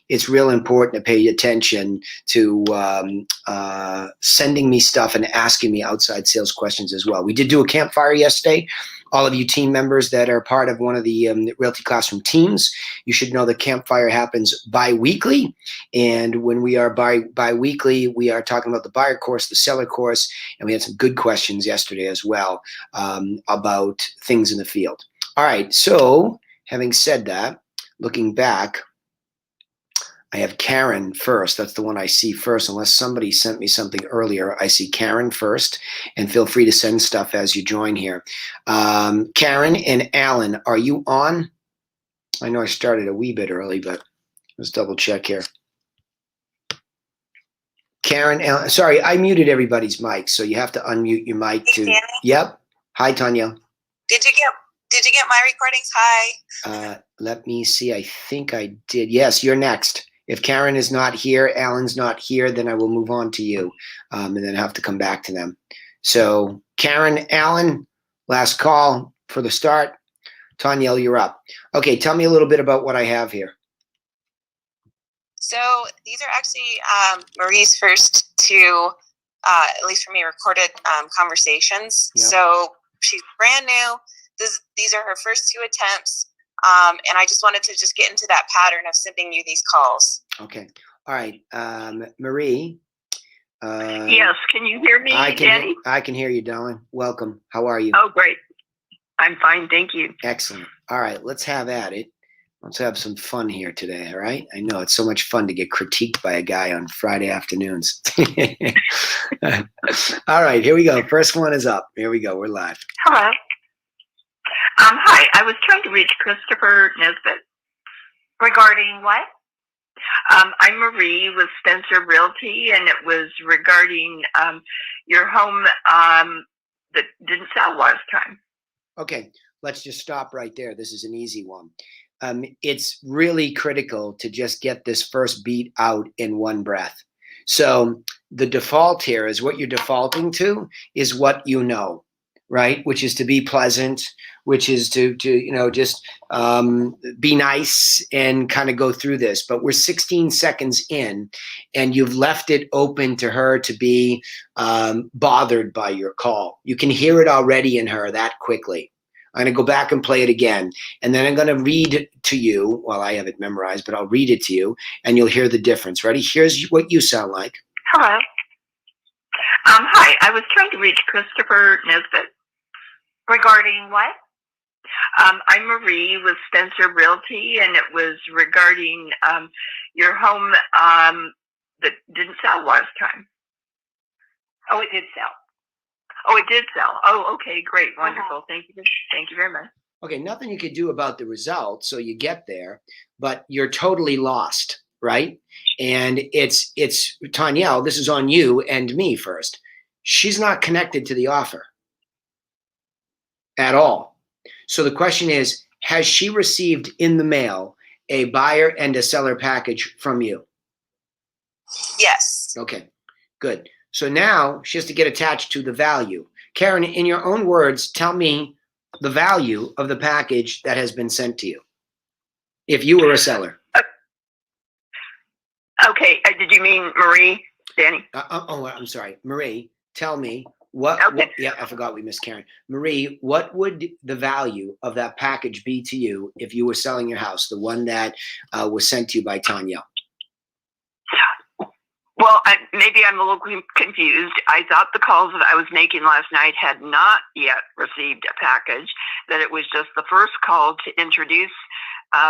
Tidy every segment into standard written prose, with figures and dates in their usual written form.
it's real important to pay attention to sending me stuff and asking me outside sales questions as well. We did do a campfire yesterday. All of you team members that are part of one of the Realty Classroom teams, you should know the campfire happens bi-weekly. And when we are bi-weekly, we are talking about the buyer course, the seller course, and we had some good questions yesterday as well about things in the field. All right, so having said that, looking back, I have Karen first. That's the one I see first. Unless somebody sent me something earlier, I see Karen first. And feel free to send stuff as you join here. Karen and Alan, are you on? I know I started a wee bit early, but let's double check here. Karen, Alan, sorry, I muted everybody's mic, so you have to unmute your mic too. Danny? Yep. Hi, Tanya. Did you get my recordings? Hi. Let me see. I think I did. Yes, you're next. If Karen is not here, Alan's not here, then I will move on to you and then have to come back to them. So Karen, Alan, last call for the start. Tanya, you're up. Okay, tell me a little bit about what I have here. So these are actually Marie's first two, at least for me, recorded conversations. Yep. So she's brand new. These are her first two attempts. And I just wanted to just get into that pattern of sending you these calls. Okay. All right. Marie. Yes. Can you hear me, Danny? I can hear you, darling. Welcome. How are you? Oh, great. I'm fine. Thank you. Excellent. All right. Let's have at it. Let's have some fun here today. All right. I know it's so much fun to get critiqued by a guy on Friday afternoons. All right. Here we go. First one is up. Here we go. We're live. Hello. Hi, I was trying to reach Christopher Nesbitt. Regarding what? I'm Marie with Spencer Realty, and it was regarding your home that didn't sell last time. Okay, let's just stop right there. This is an easy one. It's really critical to just get this first beat out in one breath. So the default here is what you're defaulting to is what you know. Right, which is to be pleasant, which is to just be nice and kind of go through this. But we're 16 seconds in, and you've left it open to her to be bothered by your call. You can hear it already in her that quickly. I'm going to go back and play it again, and then I'm going to read to you. Well, I have it memorized, but I'll read it to you, and you'll hear the difference. Ready? Here's what you sound like. Hello. Hi, I was trying to reach Christopher Nesbitt. Regarding what? I'm Marie with Spencer Realty, and it was regarding your home that didn't sell last time. Oh, it did sell. Oh, it did sell. Oh, okay, great, wonderful. Thank you. Thank you very much. Okay, nothing you could do about the result, so you get there, but you're totally lost, right? And it's Tanyelle, this is on you and me first. She's not connected to the offer at all. So the question is, has she received in the mail a buyer and a seller package from you? Yes. Okay, good. So now she has to get attached to the value. Karen, in your own words, tell me the value of the package that has been sent to you, if you were a seller. Okay, did you mean Marie, Danny? I'm sorry. Marie, tell me. Yeah, I forgot we missed Karen. Marie, what would the value of that package be to you if you were selling your house, the one that was sent to you by Tanya? Well, maybe I'm a little confused. I thought the calls that I was making last night had not yet received a package, that it was just the first call to introduce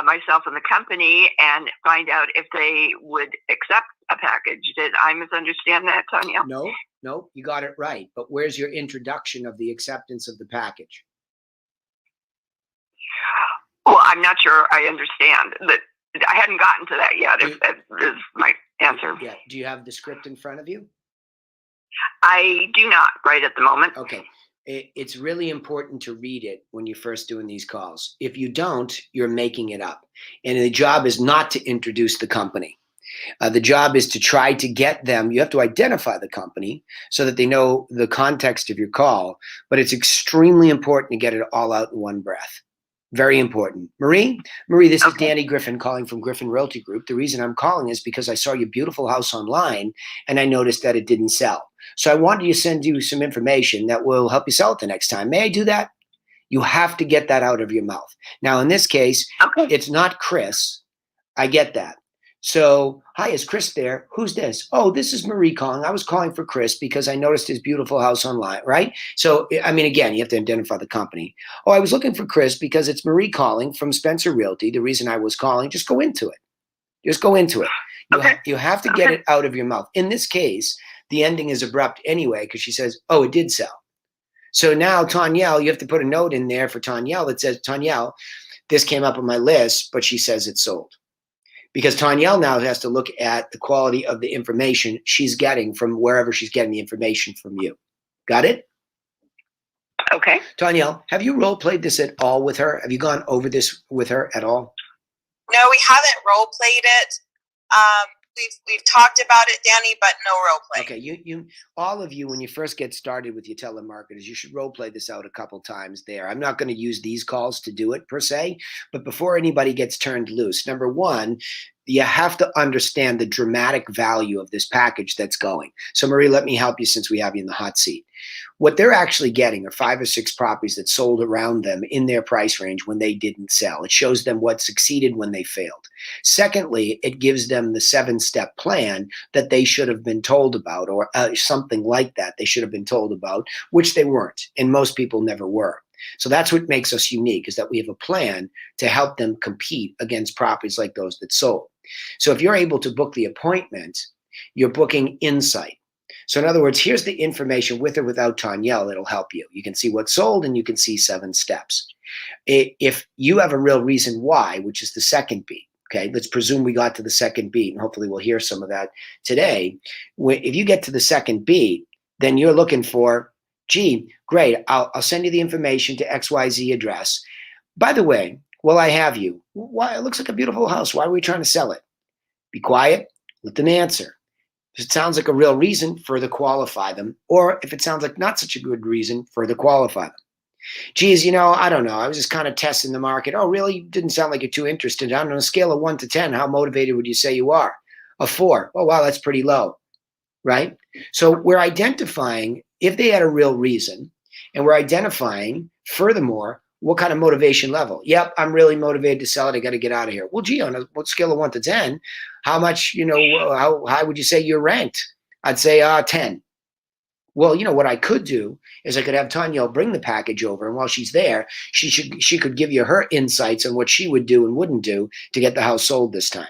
myself and the company and find out if they would accept a package. Did I misunderstand that, Tanya? No, you got it right. But where's your introduction of the acceptance of the package? Well, I'm not sure I understand. That I hadn't gotten to that yet, if that is my answer. Yeah. Do you have the script in front of you? I do not right at the moment. Okay. It's really important to read it when you're first doing these calls. If you don't, you're making it up. And the job is not to introduce the company. The job is to try to get them. You have to identify the company so that they know the context of your call, but it's extremely important to get it all out in one breath. Very important. Marie, this is Okay. Danny Griffin calling from Griffin Realty Group. The reason I'm calling is because I saw your beautiful house online and I noticed that it didn't sell. So I wanted to send you some information that will help you sell it the next time. May I do that? You have to get that out of your mouth. Now, in this case, Okay. it's not Chris. I get that. So, hi, is Chris there? Who's this? Oh, this is Marie calling. I was calling for Chris because I noticed his beautiful house online, right? So, I mean, again, you have to identify the company. Oh, I was looking for Chris because it's Marie calling from Spencer Realty. The reason I was calling, just go into it. Just go into it. Okay. You have to get Okay. it out of your mouth. In this case, the ending is abrupt anyway because she says, oh, it did sell. So now, Tanyelle, you have to put a note in there for Tanyelle that says, Tanyelle, this came up on my list, but she says it's sold. Because Tanyelle now has to look at the quality of the information she's getting from wherever she's getting the information from you. Got it? Okay. Tanyelle, have you role played this at all with her? Have you gone over this with her at all? No, we haven't role played it. We've talked about it, Danny, but no role play. Okay, you all of you, when you first get started with your telemarketers, you should role play this out a couple times there. I'm not going to use these calls to do it per se, but before anybody gets turned loose, number one, you have to understand the dramatic value of this package that's going. So Marie, let me help you since we have you in the hot seat. What they're actually getting are 5 or 6 properties that sold around them in their price range when they didn't sell. It shows them what succeeded when they failed. Secondly, it gives them the 7-step plan that they should have been told about, or something like that they should have been told about, which they weren't, and most people never were. So that's what makes us unique, is that we have a plan to help them compete against properties like those that sold. So if you're able to book the appointment, you're booking insight. So in other words, here's the information with or without Tanyelle. It'll help you. You can see what's sold and you can see 7 steps. If you have a real reason why, which is the second beat, okay, let's presume we got to the second beat, and hopefully we'll hear some of that today. If you get to the second beat, then you're looking for, gee, great, I'll send you the information to XYZ address. By the way, while I have you, why, it looks like a beautiful house. Why are we trying to sell it? Be quiet, let them answer. If it sounds like a real reason, further qualify them. Or if it sounds like not such a good reason, further qualify them. Geez, I don't know. I was just kind of testing the market. Oh, really? You didn't sound like you're too interested. On a scale of 1 to 10, how motivated would you say you are? A 4. Oh, wow, that's pretty low, right? So we're identifying if they had a real reason, and we're identifying, furthermore, what kind of motivation level. Yep, I'm really motivated to sell it. I got to get out of here. Well, gee, on a scale of 1 to 10, how much, how high would you say you're ranked? I'd say 10. Well, what I could do is I could have Tanyelle bring the package over, and while she's there, she could give you her insights on what she would do and wouldn't do to get the house sold this time.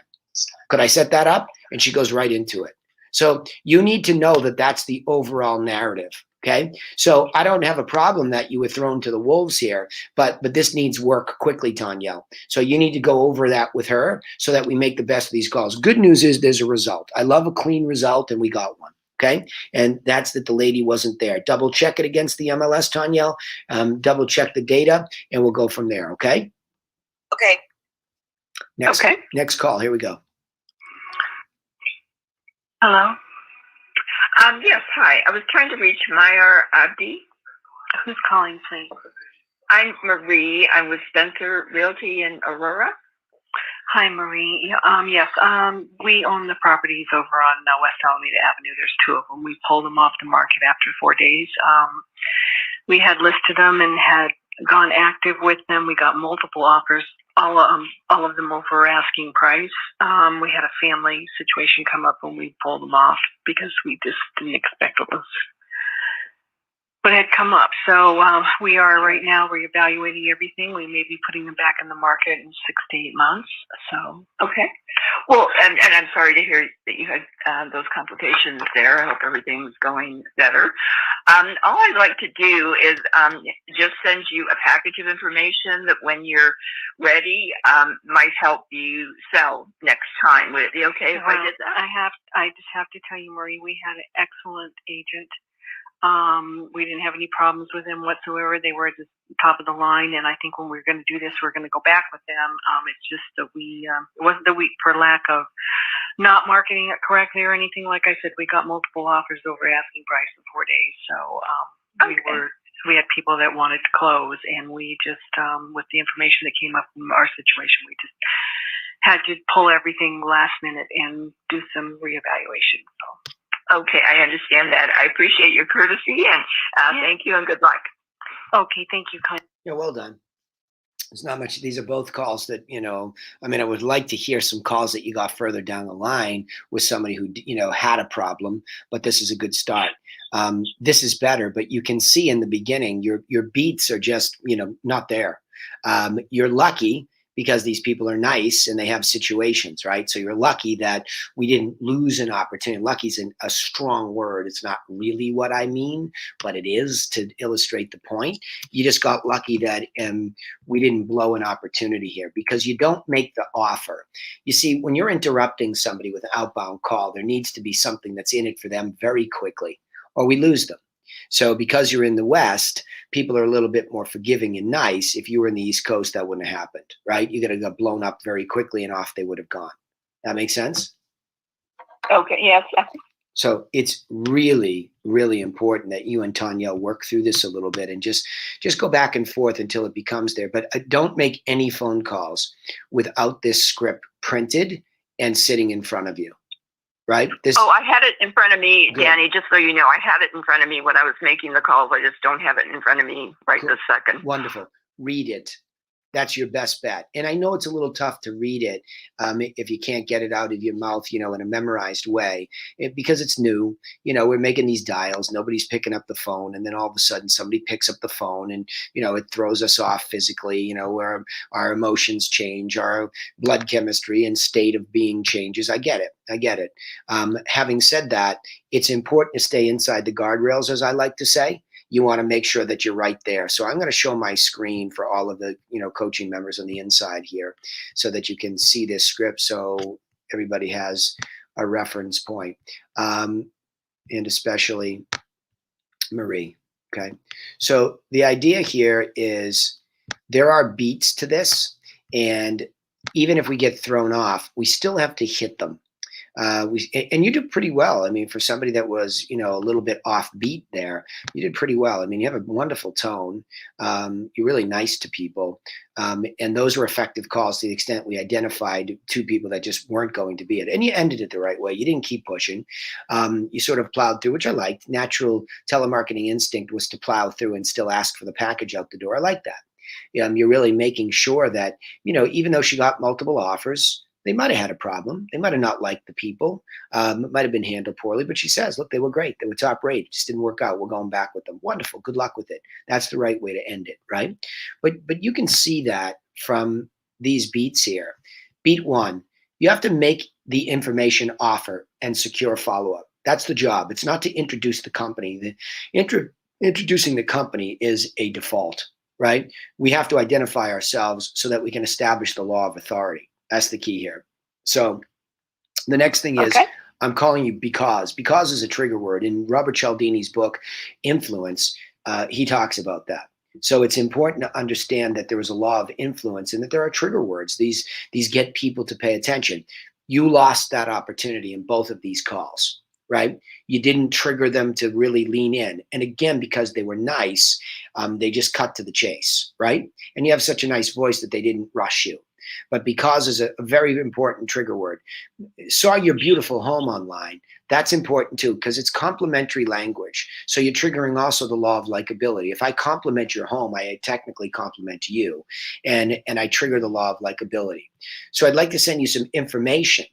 Could I set that up? And she goes right into it. So you need to know that that's the overall narrative. Okay. So I don't have a problem that you were thrown to the wolves here, but this needs work quickly, Tanyelle. So you need to go over that with her so that we make the best of these calls. Good news is there's a result. I love a clean result, and we got one. Okay. And that's that the lady wasn't there. Double check it against the MLS, Tanyelle. Double check the data, and we'll go from there. Okay. Okay. Next call. Here we go. Hello. Yes, hi. I was trying to reach Meyer Abdi. Who's calling, please? I'm Marie. I'm with Spencer Realty in Aurora. Hi, Marie. Yes, we own the properties over on West Alameda Avenue. There's 2 of them. We pulled them off the market after 4 days. We had listed them and had gone active with them. We got multiple offers, all of them over asking price. We had a family situation come up when we pulled them off because we just didn't expect what had come up. So we are right now reevaluating everything. We may be putting them back in the market in 6 to 8 months. So okay. Well, and I'm sorry to hear that you had those complications there. I hope everything's going better. All I'd like to do is just send you a package of information that when you're ready might help you sell next time. Would it be okay if I did that? I just have to tell you, Marie, we had an excellent agent. We didn't have any problems with them whatsoever. They were at the top of the line, and I think when we're going to do this, we're going to go back with them. It's just that it wasn't that we, for lack of not marketing it correctly or anything. Like I said, we got multiple offers over asking price in 4 days. So So we had people that wanted to close, and we just, with the information that came up from our situation, we just had to pull everything last minute and do some reevaluation. So. Okay, I understand that. I appreciate your courtesy, and thank you and good luck. Okay, thank you, Connie. Yeah, well done. There's not much. These are both calls that, I mean, I would like to hear some calls that you got further down the line with somebody who, had a problem, but this is a good start. This is better, but you can see in the beginning, your beats are just, not there. You're lucky because these people are nice and they have situations, right? So you're lucky that we didn't lose an opportunity. Lucky is a strong word. It's not really what I mean, but it is to illustrate the point. You just got lucky that we didn't blow an opportunity here because you don't make the offer. You see, when you're interrupting somebody with an outbound call, there needs to be something that's in it for them very quickly, or we lose them. So because you're in the West, people are a little bit more forgiving and nice. If you were in the East Coast, that wouldn't have happened, right? You could have got blown up very quickly and off they would have gone. That makes sense? Okay, yes. So it's really, really important that you and Tanya work through this a little bit and just go back and forth until it becomes there. But don't make any phone calls without this script printed and sitting in front of you. Right? I had it in front of me, Good. Danny, just so you know. I had it in front of me when I was making the calls. I just don't have it in front of me right this second. Wonderful. Read it. That's your best bet. And I know it's a little tough to read it if you can't get it out of your mouth, in a memorized way, because it's new. We're making these dials. Nobody's picking up the phone. And then all of a sudden somebody picks up the phone and, it throws us off physically, where our emotions change, our blood chemistry and state of being changes. I get it. Having said that, it's important to stay inside the guardrails, as I like to say. You want to make sure that you're right there. So I'm going to show my screen for all of the, coaching members on the inside here so that you can see this script so everybody has a reference point. And especially Marie. Okay. So the idea here is there are beats to this. And even if we get thrown off, we still have to hit them. And you did pretty well. I mean, for somebody that was, a little bit offbeat there, you did pretty well. I mean, you have a wonderful tone. You're really nice to people. And those were effective calls to the extent we identified two people that just weren't going to be it. And you ended it the right way. You didn't keep pushing. You sort of plowed through, which I liked. Natural telemarketing instinct was to plow through and still ask for the package out the door. I like that. You're really making sure that, even though she got multiple offers, they might have had a problem. They might have not liked the people. It might have been handled poorly, but she says, look, they were great. They were top rate. It just didn't work out. We're going back with them. Wonderful. Good luck with it. That's the right way to end it, right? But you can see that from these beats here. Beat one, you have to make the information offer and secure follow-up. That's the job. It's not to introduce the company. Introducing the company is a default, right? We have to identify ourselves so that we can establish the law of authority. That's the key here. So the next thing is, I'm calling you because is a trigger word. In Robert Cialdini's book, Influence, he talks about that. So it's important to understand that there is a law of influence and that there are trigger words. These get people to pay attention. You lost that opportunity in both of these calls, right? You didn't trigger them to really lean in. And again, because they were nice, they just cut to the chase, right? And you have such a nice voice that they didn't rush you. But because is a very important trigger word. Saw your beautiful home online. That's important too, because it's complimentary language. So you're triggering also the law of likability. If I compliment your home, I technically compliment you. And I trigger the law of likability. So I'd like to send you some information.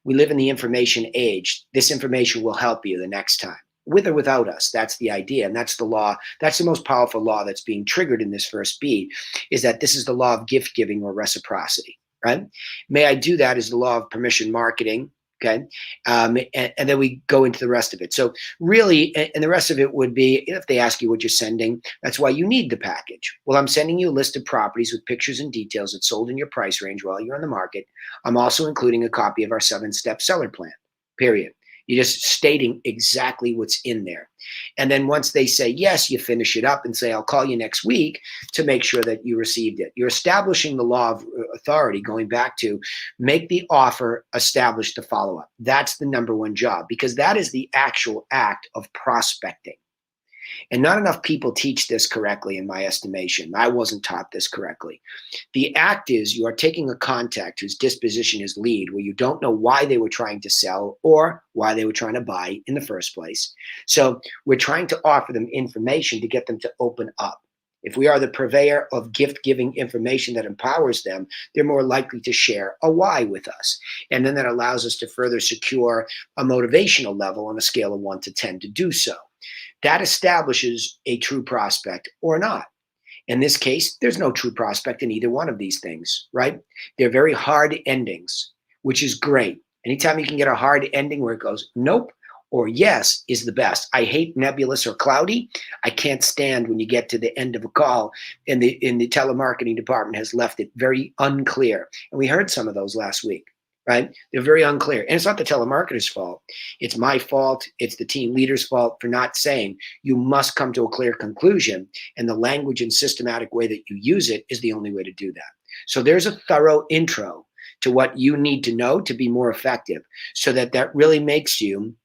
We live in the information age. This information will help you the next time. With or without us, that's the idea. And that's the law. That's the most powerful law that's being triggered in this first beat, is that this is the law of gift giving or reciprocity, right? May I do that is the law of permission marketing, okay? And then we go into the rest of it. So really, and the rest of it would be, if they ask you what you're sending, that's why you need the package. Well, I'm sending you a list of properties with pictures and details that's sold in your price range while you're on the market. I'm also including a copy of our 7-step seller plan, period. You're just stating exactly what's in there. And then once they say yes, you finish it up and say, I'll call you next week to make sure that you received it. You're establishing the law of authority, going back to make the offer, establish the follow-up. That's the number one job, because that is the actual act of prospecting. And not enough people teach this correctly, in my estimation. I wasn't taught this correctly. The act is you are taking a contact whose disposition is lead, where you don't know why they were trying to sell or why they were trying to buy in the first place. So we're trying to offer them information to get them to open up. If we are the purveyor of gift-giving information that empowers them, they're more likely to share a why with us. And then that allows us to further secure a motivational level on a scale of 1 to 10 to do so. That establishes a true prospect or not. In this case, there's no true prospect in either one of these things, right? They're very hard endings, which is great. Anytime you can get a hard ending where it goes, nope, or yes is the best. I hate nebulous or cloudy. I can't stand when you get to the end of a call and the telemarketing department has left it very unclear. And we heard some of those last week, right? They're very unclear. And it's not the telemarketer's fault. It's my fault. It's the team leader's fault for not saying you must come to a clear conclusion. And the language and systematic way that you use it is the only way to do that. So there's a thorough intro to what you need to know to be more effective, so that really makes you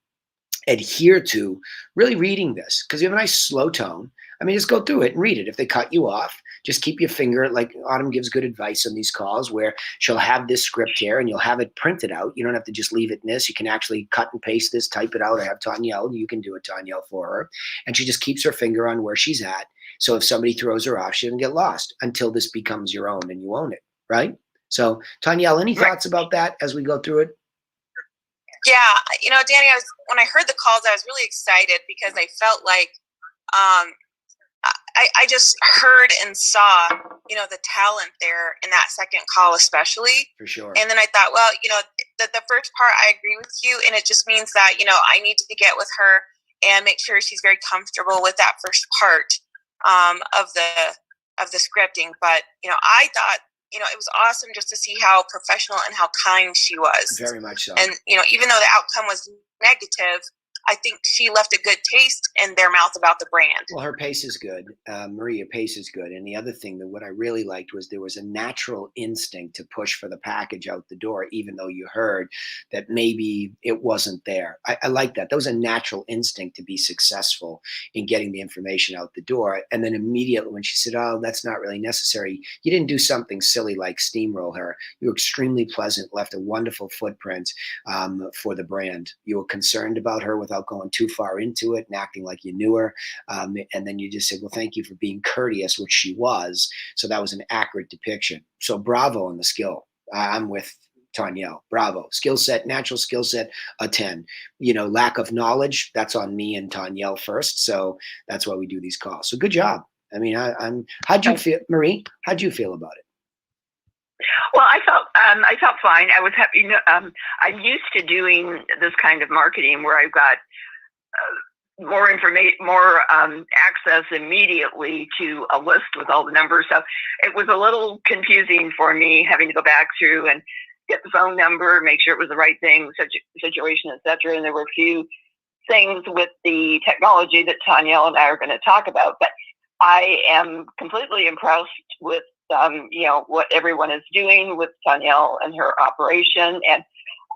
adhere to really reading this, because you have a nice slow tone. I mean, just go through it and read it. If they cut you off, just keep your finger, like Autumn gives good advice on these calls, where she'll have this script here and you'll have it printed out. You don't have to just leave it in this. You can actually cut and paste this, type it out. I have Tanyelle. You can do it, Tanyelle, for her. And she just keeps her finger on where she's at. So if somebody throws her off, she doesn't get lost until this becomes your own and you own it, right? So Tanyelle, any thoughts about that as we go through it? Yeah, Danny, when I heard the calls, I was really excited because I felt like I just heard and saw, the talent there in that second call, especially. For sure. And then I thought, well, the first part, I agree with you. And it just means that, I need to get with her and make sure she's very comfortable with that first part of the scripting. But, I thought, it was awesome just to see how professional and how kind she was. Very much so. And, even though the outcome was negative, I think she left a good taste in their mouth about the brand. Well, her pace is good. Maria, pace is good. And the other thing that what I really liked was there was a natural instinct to push for the package out the door, even though you heard that maybe it wasn't there. I like that. That was a natural instinct to be successful in getting the information out the door. And then immediately when she said, oh, that's not really necessary, you didn't do something silly like steamroll her. You were extremely pleasant, left a wonderful footprint for the brand. You were concerned about her without going too far into it and acting like you knew her. And then you just said, well, thank you for being courteous, which she was. So that was an accurate depiction. So bravo on the skill. I'm with Tanyelle. Bravo. Skill set, natural skill set, a 10. Lack of knowledge, that's on me and Tanyelle first. So that's why we do these calls. So good job. I mean, how'd you feel, Marie? How'd you feel about it? Well, I felt fine. I was happy. I'm used to doing this kind of marketing where I've got more information, more access immediately to a list with all the numbers. So it was a little confusing for me having to go back through and get the phone number, make sure it was the right thing, situation, etc. And there were a few things with the technology that Tanyelle and I are going to talk about. But I am completely impressed with what everyone is doing with Tanyelle and her operation. And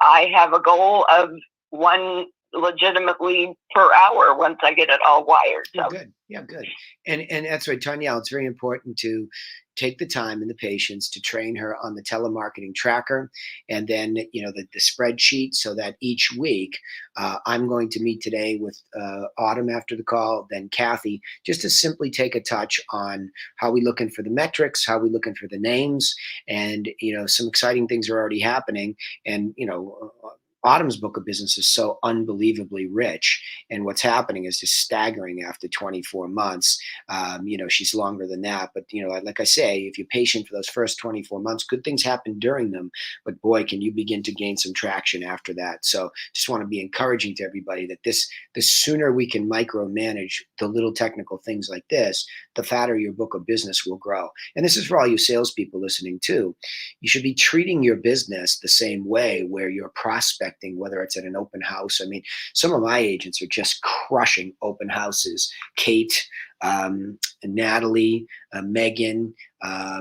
I have a goal of one legitimately per hour once I get it all wired. So. Yeah, good. Yeah, good. And that's right, Tanyelle, it's very important to take the time and the patience to train her on the telemarketing tracker and then, the spreadsheet, so that each week I'm going to meet today with Autumn after the call, then Kathy, just to simply take a touch on how we looking for the metrics, how we looking for the names, and, some exciting things are already happening. And, Autumn's book of business is so unbelievably rich, and what's happening is just staggering after 24 months. She's longer than that, but like I say, if you're patient for those first 24 months, good things happen during them, but boy, can you begin to gain some traction after that. So just want to be encouraging to everybody that the sooner we can micromanage the little technical things like this, the fatter your book of business will grow. And this is for all you salespeople listening too. You should be treating your business the same way where you're prospecting, whether it's at an open house. I mean, some of my agents are just crushing open houses. Kate, Natalie, Megan, I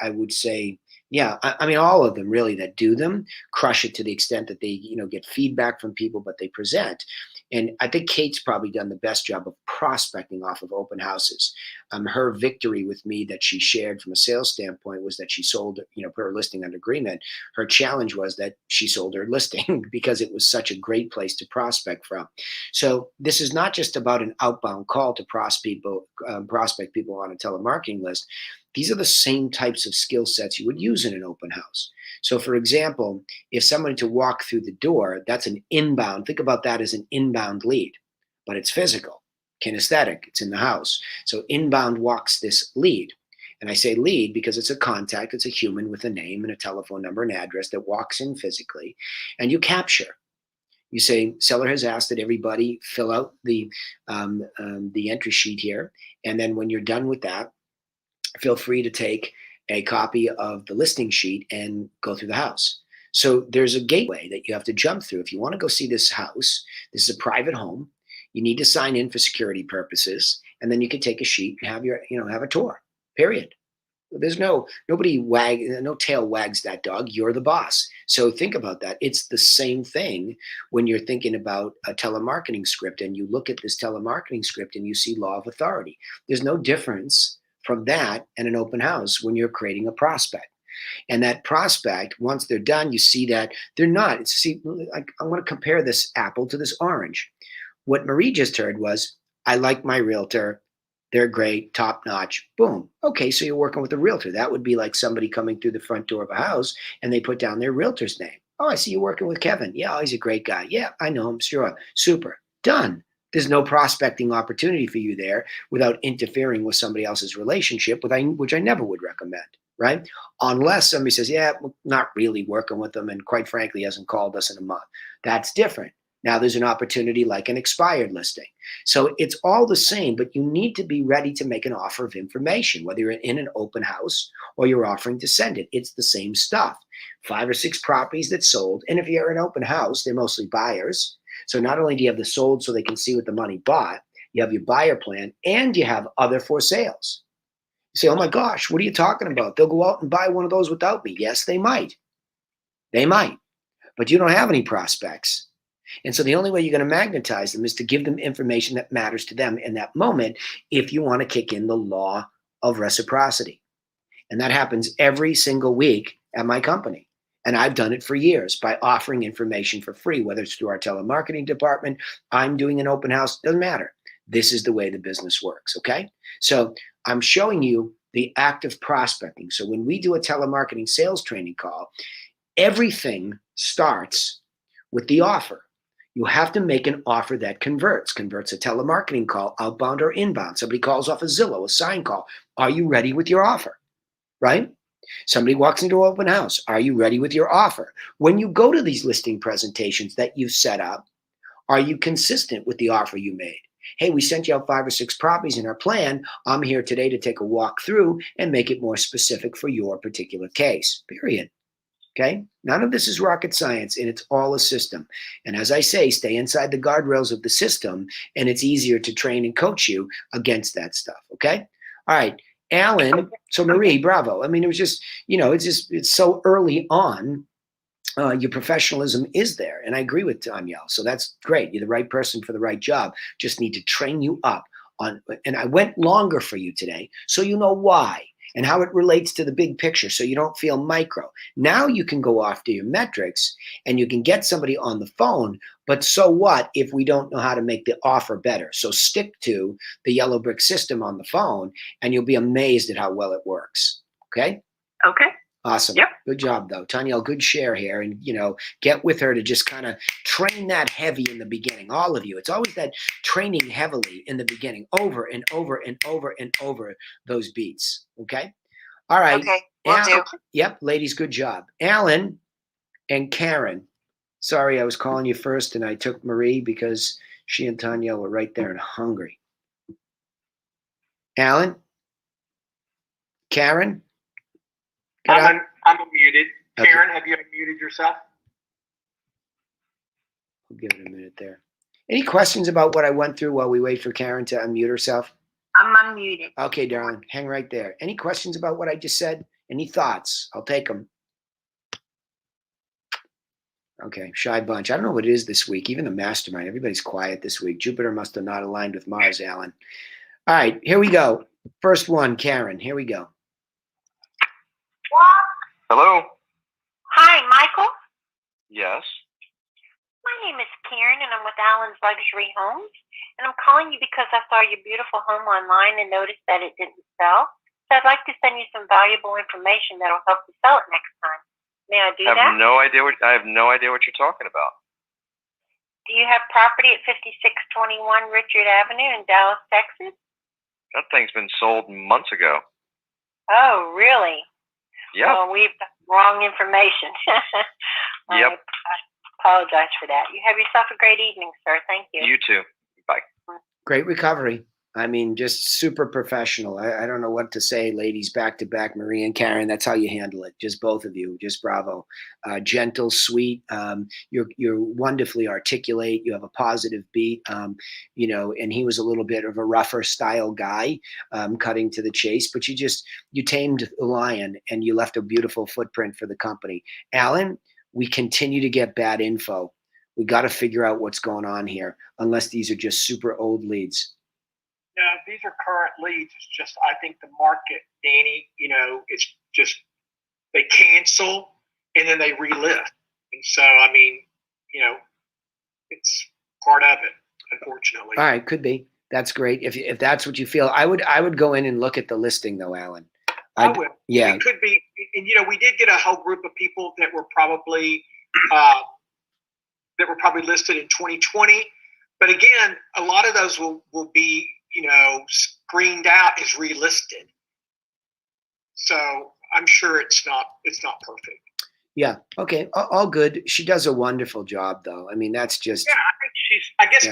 would say, yeah, I mean, all of them really that do them crush it to the extent that they, get feedback from people, but they present. And I think Kate's probably done the best job of prospecting off of open houses. Her victory with me that she shared from a sales standpoint was that she sold, put her listing under agreement. Her challenge was that she sold her listing because it was such a great place to prospect from. So this is not just about an outbound call to prospect people on a telemarketing list. These are the same types of skill sets you would use in an open house. So for example, if someone to walk through the door, that's an inbound. Think about that as an inbound lead, but it's physical, kinesthetic, it's in the house. So inbound walks this lead. And I say lead because it's a contact, it's a human with a name and a telephone number and address that walks in physically, and you capture. You say, seller has asked that everybody fill out the entry sheet here. And then when you're done with that, feel free to take a copy of the listing sheet and go through the house. So there's a gateway that you have to jump through. If you want to go see this house, this is a private home. You need to sign in for security purposes, and then you can take a sheet and have a tour. Period. There's no tail wags that dog. You're the boss. So think about that. It's the same thing when you're thinking about a telemarketing script and you look at this telemarketing script and you see law of authority. There's no difference from that and an open house when you're creating a prospect. And that prospect, once they're done, you see that they're not. See, I want to compare this apple to this orange. What Marie just heard was, I like my realtor. They're great, top notch. Boom. Okay, so you're working with a realtor. That would be like somebody coming through the front door of a house and they put down their realtor's name. Oh, I see you working with Kevin. Yeah, he's a great guy. Yeah, I know him. Sure. Super. Done. There's no prospecting opportunity for you there without interfering with somebody else's relationship, which I never would recommend, right? Unless somebody says, yeah, we're not really working with them, and quite frankly, hasn't called us in a month. That's different. Now there's an opportunity like an expired listing. So it's all the same, but you need to be ready to make an offer of information, whether you're in an open house or you're offering to send it. It's the same stuff. 5 or 6 properties that sold. And if you're an open house, they're mostly buyers. So not only do you have the sold so they can see what the money bought, you have your buyer plan, and you have other for sales. You say, oh my gosh, what are you talking about? They'll go out and buy one of those without me. Yes, they might. They might. But you don't have any prospects. And so the only way you're going to magnetize them is to give them information that matters to them in that moment if you want to kick in the law of reciprocity. And that happens every single week at my company. And I've done it for years by offering information for free, whether it's through our telemarketing department, I'm doing an open house, doesn't matter. This is the way the business works, okay? So I'm showing you the act of prospecting. So when we do a telemarketing sales training call, everything starts with the offer. You have to make an offer that converts a telemarketing call, outbound or inbound. Somebody calls off a Zillow, a sign call. Are you ready with your offer? Right? Somebody walks into an open house. Are you ready with your offer? When you go to these listing presentations that you've set up, are you consistent with the offer you made? Hey, we sent you out 5 or 6 properties in our plan. I'm here today to take a walk through and make it more specific for your particular case, period. Okay? None of this is rocket science, and it's all a system. And as I say, stay inside the guardrails of the system, and it's easier to train and coach you against that stuff. Okay? All right. Alan, so Marie, bravo. I mean, it was just, it's so early on. Your professionalism is there. And I agree with Danielle. So that's great. You're the right person for the right job. Just need to train you up on, and I went longer for you today, so you know why and how it relates to the big picture, so you don't feel micro. Now you can go after your metrics and you can get somebody on the phone, but so what if we don't know how to make the offer better? So stick to the yellow brick system on the phone and you'll be amazed at how well it works. Okay? Okay. Awesome. Yep. Good job, though. Tanya, good share here. And, get with her to just kind of train that heavy in the beginning. All of you. It's always that training heavily in the beginning, over and over and over and over those beats. Okay? All right. Okay, will do. Yep, ladies, good job. Alan and Karen. Sorry, I was calling you first, and I took Marie because she and Tanya were right there and hungry. Alan? Karen? I'm unmuted. Okay. Karen, have you unmuted yourself? We'll give it a minute there. Any questions about what I went through while we wait for Karen to unmute herself? I'm unmuted. Okay, darling, hang right there. Any questions about what I just said? Any thoughts? I'll take them. Okay, shy bunch. I don't know what it is this week. Even the mastermind, everybody's quiet this week. Jupiter must have not aligned with Mars, Alan. All right, here we go. First one, Karen. Here we go. Hello? Hi, Michael. Yes. My name is Karen, and I'm with Allen's Luxury Homes. And I'm calling you because I saw your beautiful home online and noticed that it didn't sell. So I'd like to send you some valuable information that'll help you sell it next time. May I do that? I have no idea what you're talking about. Do you have property at 5621 Richard Avenue in Dallas, Texas? That thing's been sold months ago. Oh, really? Yep. Well, we've got wrong information. Yep. I apologize for that. You have yourself a great evening, sir. Thank you. You too. Bye. Great recovery. I mean, just super professional. I don't know what to say, ladies, back to back, Marie and Karen. That's how you handle it. Just both of you. Just bravo. Gentle, sweet. You're wonderfully articulate. You have a positive beat. And he was a little bit of a rougher style guy, cutting to the chase. But you tamed the lion and you left a beautiful footprint for the company. Alan, we continue to get bad info. We got to figure out what's going on here, unless these are just super old leads. No, these are current leads. It's just, I think the market, Danny, it's just, they cancel and then they relist. And so, I mean, it's part of it, unfortunately. All right. Could be. That's great. If that's what you feel, I would go in and look at the listing though, Alan. I would. Yeah. It could be. And, we did get a whole group of people that were probably listed in 2020. But again, a lot of those will be, screened out as relisted. So I'm sure it's not perfect. Yeah. Okay. All good. She does a wonderful job though. I mean, that's just. Yeah, I guess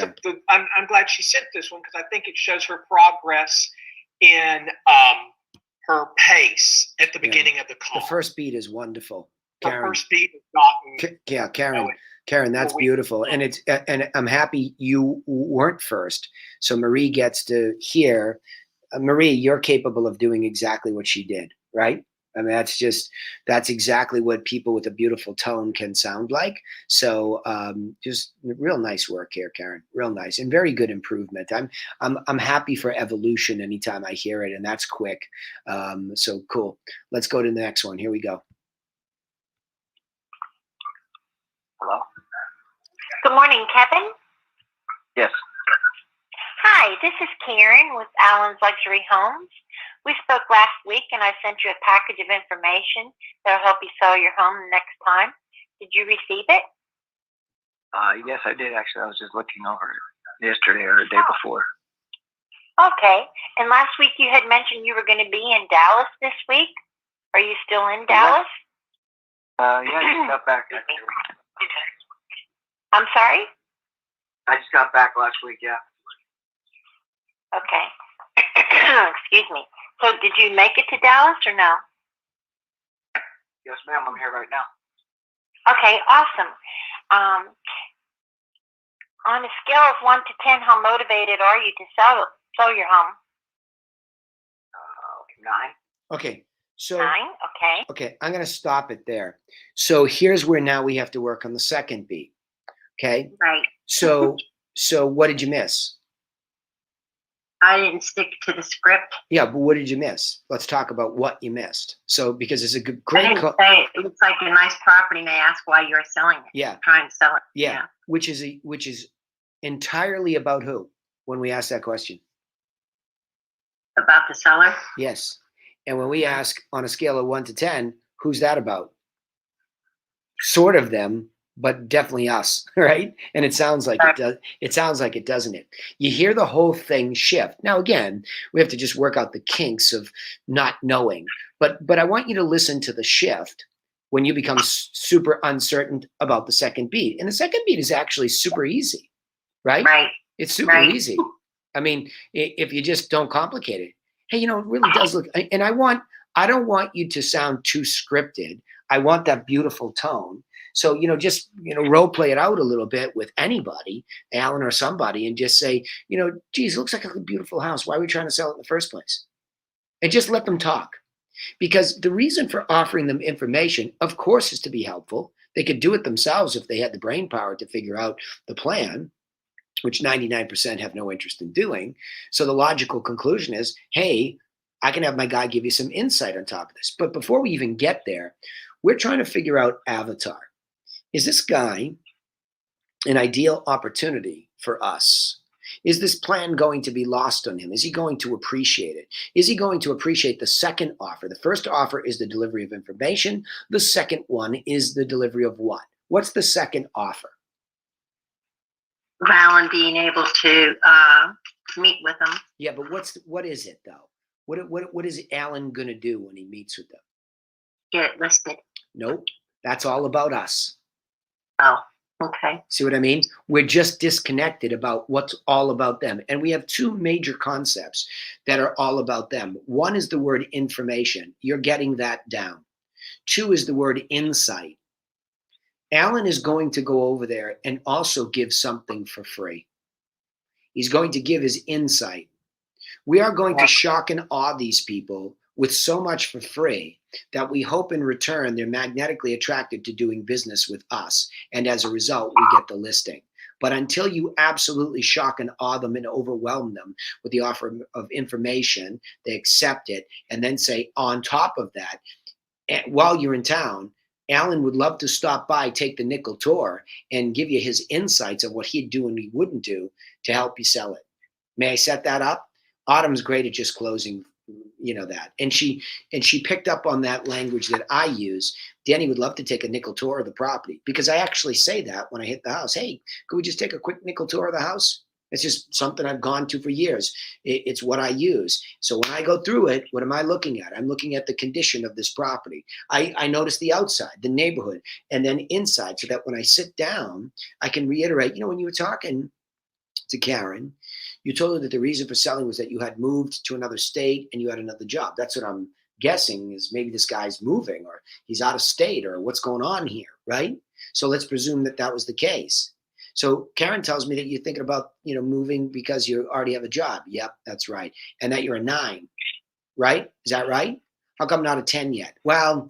I'm glad she sent this one because I think it shows her progress in her pace at the beginning of the call. The first beat is wonderful. Karen. The first beat is gotten. Yeah, Karen, that's beautiful. And I'm happy you weren't first. So Marie gets to hear, Marie, you're capable of doing exactly what she did, right? I mean, that's exactly what people with a beautiful tone can sound like. So just real nice work here, Karen. Real nice and very good improvement. I'm happy for evolution anytime I hear it, and that's quick. So cool. Let's go to the next one. Here we go. Hello? Good morning, Kevin. Yes. Hi, this is Karen with Allen's Luxury Homes. We spoke last week and I sent you a package of information that'll help you sell your home next time. Did you receive it? Yes, I did actually. I was just looking over it yesterday or the day before. Okay. And last week you had mentioned you were going to be in Dallas this week. Are you still in Dallas? Yeah, I just got back actually. I'm sorry? I just got back last week, yeah. Okay. Excuse me. So did you make it to Dallas or no? Yes, ma'am. I'm here right now. Okay, awesome. On a scale of 1 to 10, how motivated are you to sell your home? 9. Okay. So 9, okay. Okay, I'm going to stop it there. So here's where now we have to work on the second beat. Okay. Right. So what did you miss? I didn't stick to the script. Yeah, but what did you miss? Let's talk about what you missed. So because it's a great. I didn't say it looks like a nice property. May I ask why you're selling it? Yeah. Trying to sell it. Yeah. Which is entirely about who when we ask that question? About the seller? Yes. And when we ask on a scale of 1 to 10, who's that about? Sort of them, but definitely us, right? And it sounds like it does. It sounds like it, doesn't it? You hear the whole thing shift. Now, again, we have to just work out the kinks of not knowing. But I want you to listen to the shift when you become super uncertain about the second beat. And the second beat is actually super easy, right? Right. It's super easy. I mean, if you just don't complicate it. Hey, it really does look. And I don't want you to sound too scripted. I want that beautiful tone. So, just, role play it out a little bit with anybody, Alan or somebody, and just say, geez, it looks like a beautiful house. Why are we trying to sell it in the first place? And just let them talk. Because the reason for offering them information, of course, is to be helpful. They could do it themselves if they had the brain power to figure out the plan, which 99% have no interest in doing. So the logical conclusion is, hey, I can have my guy give you some insight on top of this. But before we even get there, we're trying to figure out avatar. Is this guy an ideal opportunity for us? Is this plan going to be lost on him? Is he going to appreciate it? Is he going to appreciate the second offer? The first offer is the delivery of information. The second one is the delivery of what? What's the second offer? Alan being able to meet with them. Yeah, but what is it though? What is Alan going to do when he meets with them? Get it listed. Nope. That's all about us. Oh, okay. See what I mean? We're just disconnected about what's all about them. And we have two major concepts that are all about them. One is the word information. You're getting that down. Two is the word insight. Alan is going to go over there and also give something for free. He's going to give his insight. We are going to shock and awe these people with so much for free that we hope in return they're magnetically attracted to doing business with us. And as a result, we get the listing. But until you absolutely shock and awe them and overwhelm them with the offer of information, they accept it and then say, on top of that, while you're in town, Alan would love to stop by, take the nickel tour, and give you his insights of what he'd do and he wouldn't do to help you sell it. May I set that up? Autumn's great at just closing, that. And she picked up on that language that I use. Danny would love to take a nickel tour of the property because I actually say that when I hit the house. Hey, could we just take a quick nickel tour of the house? It's just something I've gone to for years. It's what I use. So when I go through it, what am I looking at? I'm looking at the condition of this property. I notice the outside, the neighborhood, and then inside so that when I sit down, I can reiterate, when you were talking to Karen, you told her that the reason for selling was that you had moved to another state and you had another job. That's what I'm guessing is maybe this guy's moving or he's out of state or what's going on here, right? So let's presume that that was the case. So Karen tells me that you're thinking about, moving because you already have a job. Yep, that's right. And that you're a 9, right? Is that right? How come not a 10 yet? Well,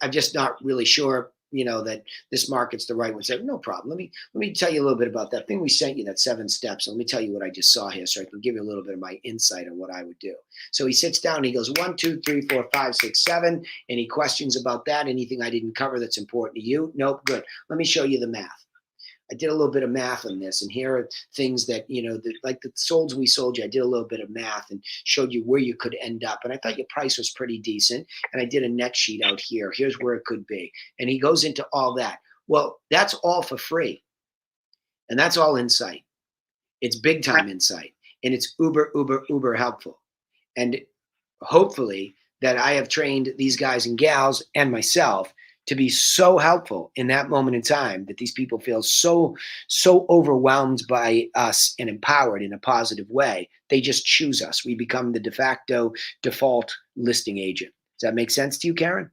I'm just not really sure, that this market's the right one. So no problem. Let me tell you a little bit about that thing we sent you, that 7 steps. Let me tell you what I just saw here so I can give you a little bit of my insight on what I would do. So he sits down and he goes 1, 2, 3, 4, 5, 6, 7. Any questions about that? Anything I didn't cover that's important to you? Nope. Good. Let me show you the math. I did a little bit of math on this, and here are things that, like the solds we sold you, I did a little bit of math and showed you where you could end up. And I thought your price was pretty decent. And I did a net sheet out here. Here's where it could be. And he goes into all that. Well, that's all for free. And that's all insight. It's big time insight. And it's uber helpful. And hopefully that I have trained these guys and gals and myself to be so helpful in that moment in time that these people feel so overwhelmed by us and empowered in a positive way. They just choose us. We become the de facto default listing agent. Does that make sense to you, Karen?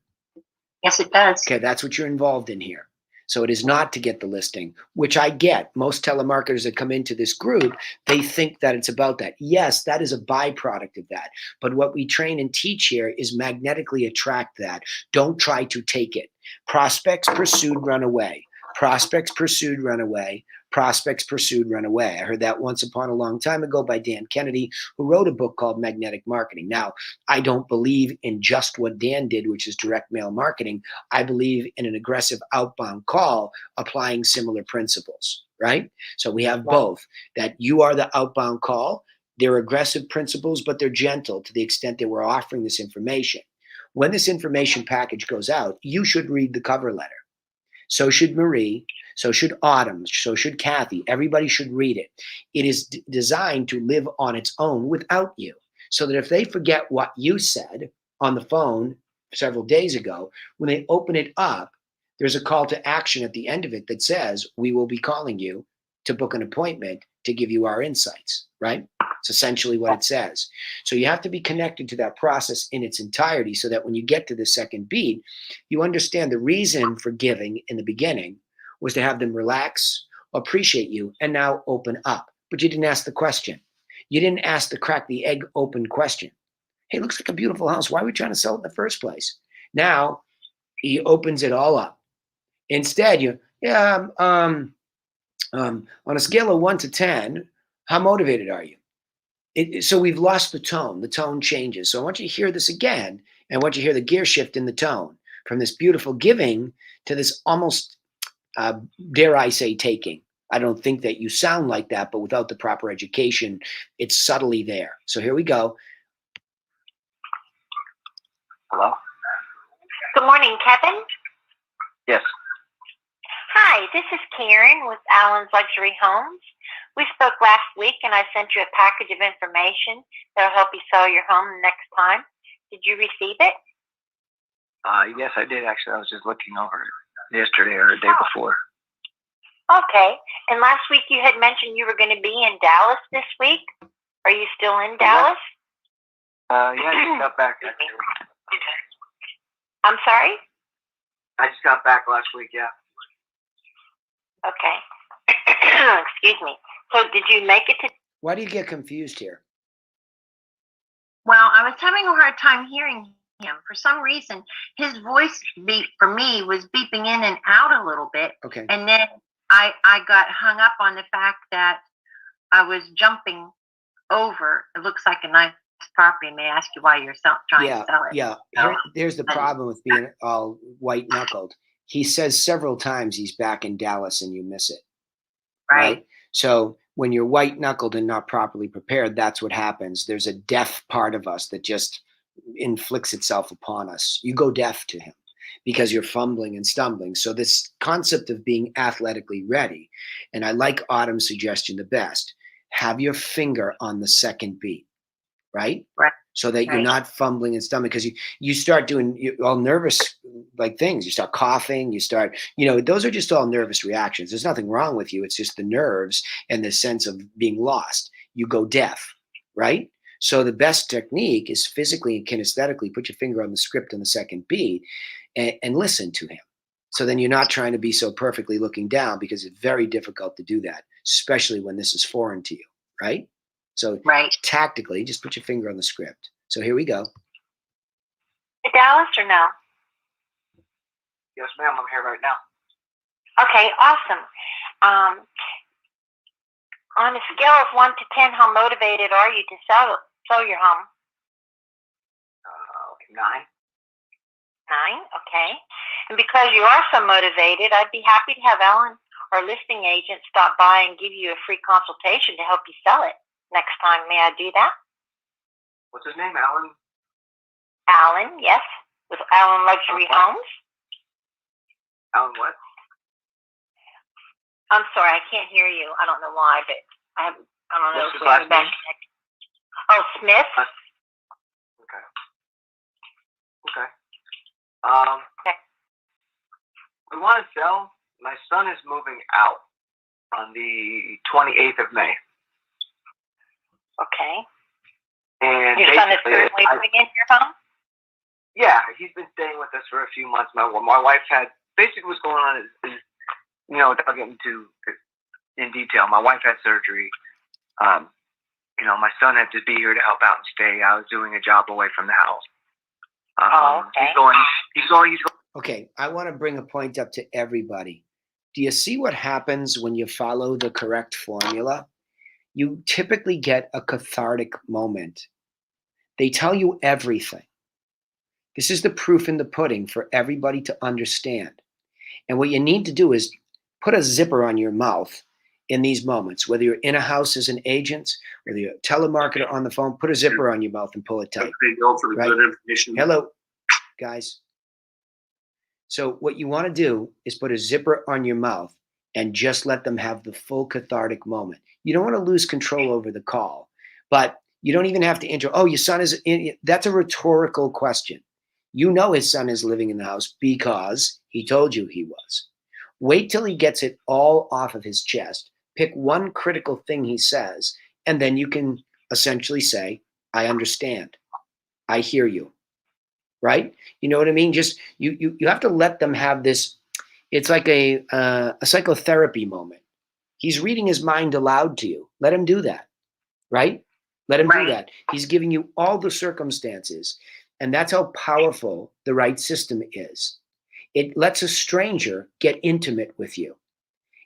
Yes, it does. Okay, that's what you're involved in here. So it is not to get the listing, which I get. Most telemarketers that come into this group, they think that it's about that. Yes, that is a byproduct of that. But what we train and teach here is magnetically attract that. Don't try to take it. Prospects pursued, run away. Prospects pursued, run away. Prospects pursued, run away. I heard that once upon a long time ago by Dan Kennedy, who wrote a book called Magnetic Marketing. Now, I don't believe in just what Dan did, which is direct mail marketing. I believe in an aggressive outbound call applying similar principles, right? So we have both, that you are the outbound call. They're aggressive principles, but they're gentle to the extent that we're offering this information. When this information package goes out, you should read the cover letter. So should Marie, so should Autumn, so should Kathy. Everybody should read it. It is designed to live on its own without you, so that if they forget what you said on the phone several days ago, when they open it up, there's a call to action at the end of it that says, we will be calling you to book an appointment to give you our insights, right? It's essentially what it says. So you have to be connected to that process in its entirety so that when you get to the second beat, you understand the reason for giving in the beginning was to have them relax, appreciate you, and now open up. But you didn't ask the question. You didn't ask the crack the egg open question. Hey, looks like a beautiful house. Why are we trying to sell it in the first place? Now he opens it all up. Instead, on a scale of 1 to 10, how motivated are you? So we've lost the tone. The tone changes. So I want you to hear this again, and I want you to hear the gear shift in the tone from this beautiful giving to this almost, dare I say, taking. I don't think that you sound like that, but without the proper education, it's subtly there. So here we go. Hello? Good morning, Kevin. Yes. Hi, this is Karen with Allen's Luxury Homes. We spoke last week and I sent you a package of information that'll help you sell your home next time. Did you receive it? Yes, I did actually. I was just looking over it yesterday or the day before. Okay. And last week you had mentioned you were going to be in Dallas this week. Are you still in Dallas? Yeah, I just got back actually. I'm sorry? I just got back last week, yeah. Okay. Excuse me. So did you make it to... Why do you get confused here? Well, I was having a hard time hearing him. For some reason, his voice beep for me was beeping in and out a little bit. Okay. And then I got hung up on the fact that I was jumping over. It looks like a nice property. May I ask you why you're trying to sell it? Yeah. There's the problem with being all white knuckled. He says several times he's back in Dallas and you miss it. Right? So when you're white knuckled and not properly prepared, that's what happens. There's a deaf part of us that just inflicts itself upon us. You go deaf to him because you're fumbling and stumbling. So this concept of being athletically ready, and I like Autumn's suggestion the best, have your finger on the second beat, right? Right. So that you're not fumbling and stumbling, because you start doing all nervous like things. You start coughing, you start, those are just all nervous reactions. There's nothing wrong with you. It's just the nerves and the sense of being lost. You go deaf, right? So the best technique is physically and kinesthetically put your finger on the script on the second beat and listen to him. So then you're not trying to be so perfectly looking down, because it's very difficult to do that, especially when this is foreign to you, right? So tactically, just put your finger on the script. So here we go. Dallas or no? Yes, ma'am. I'm here right now. Okay, awesome. On a scale of 1 to 10, how motivated are you to sell your home? 9. 9, okay. And because you are so motivated, I'd be happy to have Alan, our listing agent, stop by and give you a free consultation to help you sell it next time. May I do that? What's his name, Alan? Alan, yes, with Allen Luxury Homes. Alan what? I'm sorry, I can't hear you. I don't know why, but I don't know What's if his we have a last bad name? connection. Oh, Smith? Okay. Okay. Okay. We want to sell. My son is moving out on the 28th of May. Okay. And Your son is basically, currently living in your home? yeah, he's been staying with us for a few months. My wife had, basically what's going on is without getting too in detail, my wife had surgery. My son had to be here to help out and stay. I was doing a job away from the house. Okay. He's going. Okay, I want to bring a point up to everybody. Do you see what happens when you follow the correct formula? You typically get a cathartic moment. They tell you everything. This is the proof in the pudding for everybody to understand. And what you need to do is put a zipper on your mouth in these moments, whether you're in a house as an agent, whether you're a telemarketer on the phone, put a zipper on your mouth and pull it tight. Right? Hello, guys. So what you want to do is put a zipper on your mouth and just let them have the full cathartic moment. You don't want to lose control over the call, but you don't even have to intro. Oh, your son is in. That's a rhetorical question. You know his son is living in the house because he told you he was. Wait till he gets it all off of his chest. Pick one critical thing he says, and then you can essentially say, I understand. I hear you. Right? You know what I mean? Just you have to let them have this. It's like a psychotherapy moment. He's reading his mind aloud to you. Let him do that. Right? Let him do that. He's giving you all the circumstances. And that's how powerful the right system is. It lets a stranger get intimate with you.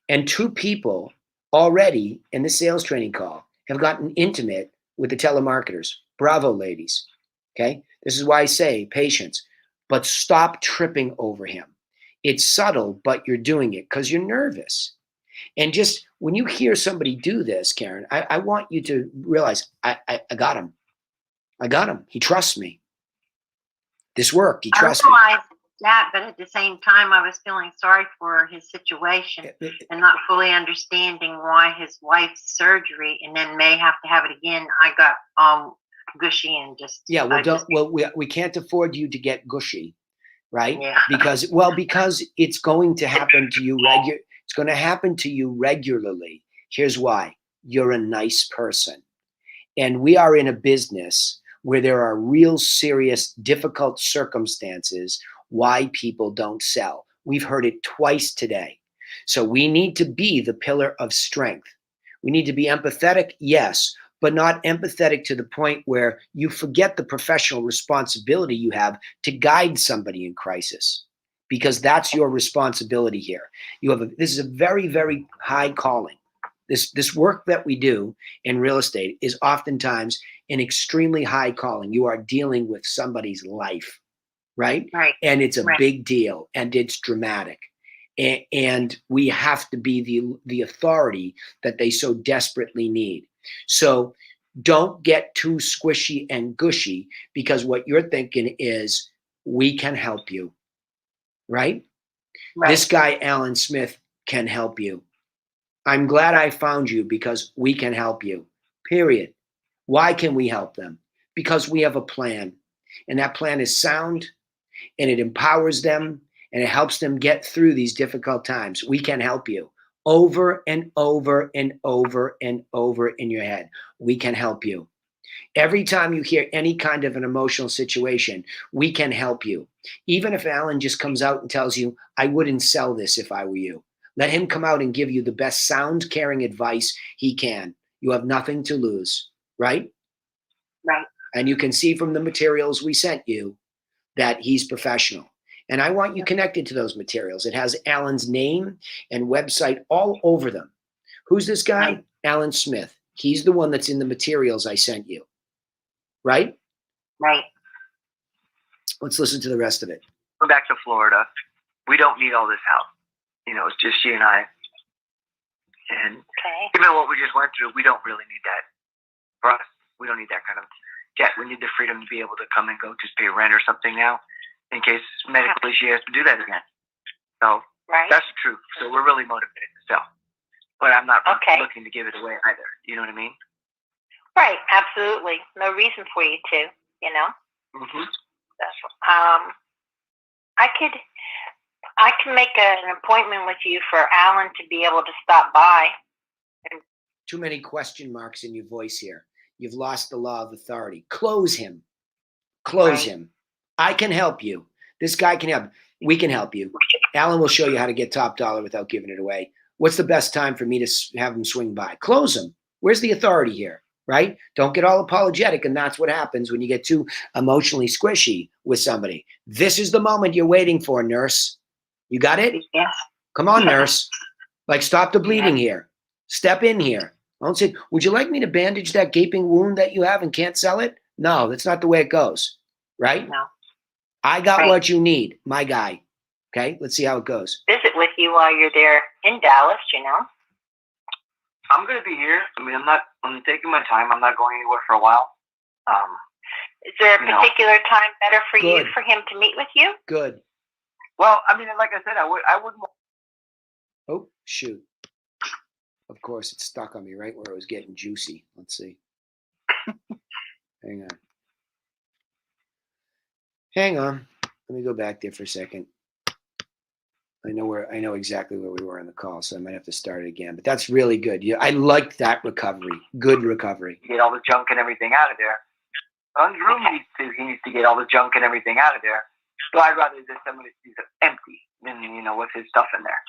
And 2 people already in the sales training call have gotten intimate with the telemarketers. Bravo, ladies. Okay. This is why I say patience, but stop tripping over him. It's subtle, but you're doing it because you're nervous. And just when you hear somebody do this, Karen, I want you to realize I got him. I got him. He trusts me. This worked. He trusts me. I realized that, but at the same time, I was feeling sorry for his situation and not fully understanding why his wife's surgery and then may have to have it again. I got gushy and just we can't afford you to get gushy, right? Yeah. Because it's going to happen to you it's going to happen to you regularly. Here's why. You're a nice person. And we are in a business where there are real serious, difficult circumstances why people don't sell. We've heard it twice today. So we need to be the pillar of strength. We need to be empathetic, yes, but not empathetic to the point where you forget the professional responsibility you have to guide somebody in crisis, because that's your responsibility here. This is a very, very high calling. This work that we do in real estate is oftentimes an extremely high calling. You are dealing with somebody's life, right? Right. And it's a big deal and it's dramatic. And we have to be the authority that they so desperately need. So don't get too squishy and gushy, because what you're thinking is, we can help you, right? This guy, Alan Smith, can help you. I'm glad I found you because we can help you, period. Why can we help them? Because we have a plan, and that plan is sound, and it empowers them, and it helps them get through these difficult times. We can help you over and over and over and over in your head. We can help you. Every time you hear any kind of an emotional situation, we can help you. Even if Alan just comes out and tells you, I wouldn't sell this if I were you. Let him come out and give you the best sound, caring advice he can. You have nothing to lose, right? Right. And you can see from the materials we sent you that he's professional. And I want you connected to those materials. It has Alan's name and website all over them. Who's this guy? Right. Alan Smith. He's the one that's in the materials I sent you. Right? Right. Let's listen to the rest of it. We're back to Florida. We don't need all this help. It's just she and I. And given what we just went through, we don't really need that for us. We don't need that kind of jet. We need the freedom to be able to come and go, just pay rent or something now, in case medically she has to do that again. So that's the truth. So we're really motivated to sell. But I'm not looking to give it away either. You know what I mean? Right, absolutely. No reason for you to, Mm-hmm. I can make an appointment with you for Alan to be able to stop by. Too many question marks in your voice here. You've lost the law of authority. Close him. Close him. I can help you. This guy can help. We can help you. Alan will show you how to get top dollar without giving it away. What's the best time for me to have him swing by? Close him. Where's the authority here? Right? Don't get all apologetic, and that's what happens when you get too emotionally squishy with somebody. This is the moment you're waiting for, nurse. You got it? Yes. Come on, nurse. Like, stop the bleeding here. Step in here. Don't say, would you like me to bandage that gaping wound that you have and can't sell it? No, that's not the way it goes. Right? No. I got what you need, my guy. Okay, let's see how it goes. Visit with you while you're there in Dallas, I'm going to be here. I'm taking my time. I'm not going anywhere for a while. Is there a particular time better for you, for him to meet with you? Good. Well, like I said, I wouldn't. Oh, shoot. Of course, it's stuck on me right where it was getting juicy. Let's see. Hang on. Hang on. Let me go back there for a second. I know exactly where we were in the call, so I might have to start it again. But that's really good. I like that recovery. Good recovery. Get all the junk and everything out of there. Andrew needs to get all the junk and everything out of there. So I'd rather just somebody sees it empty than with his stuff in there.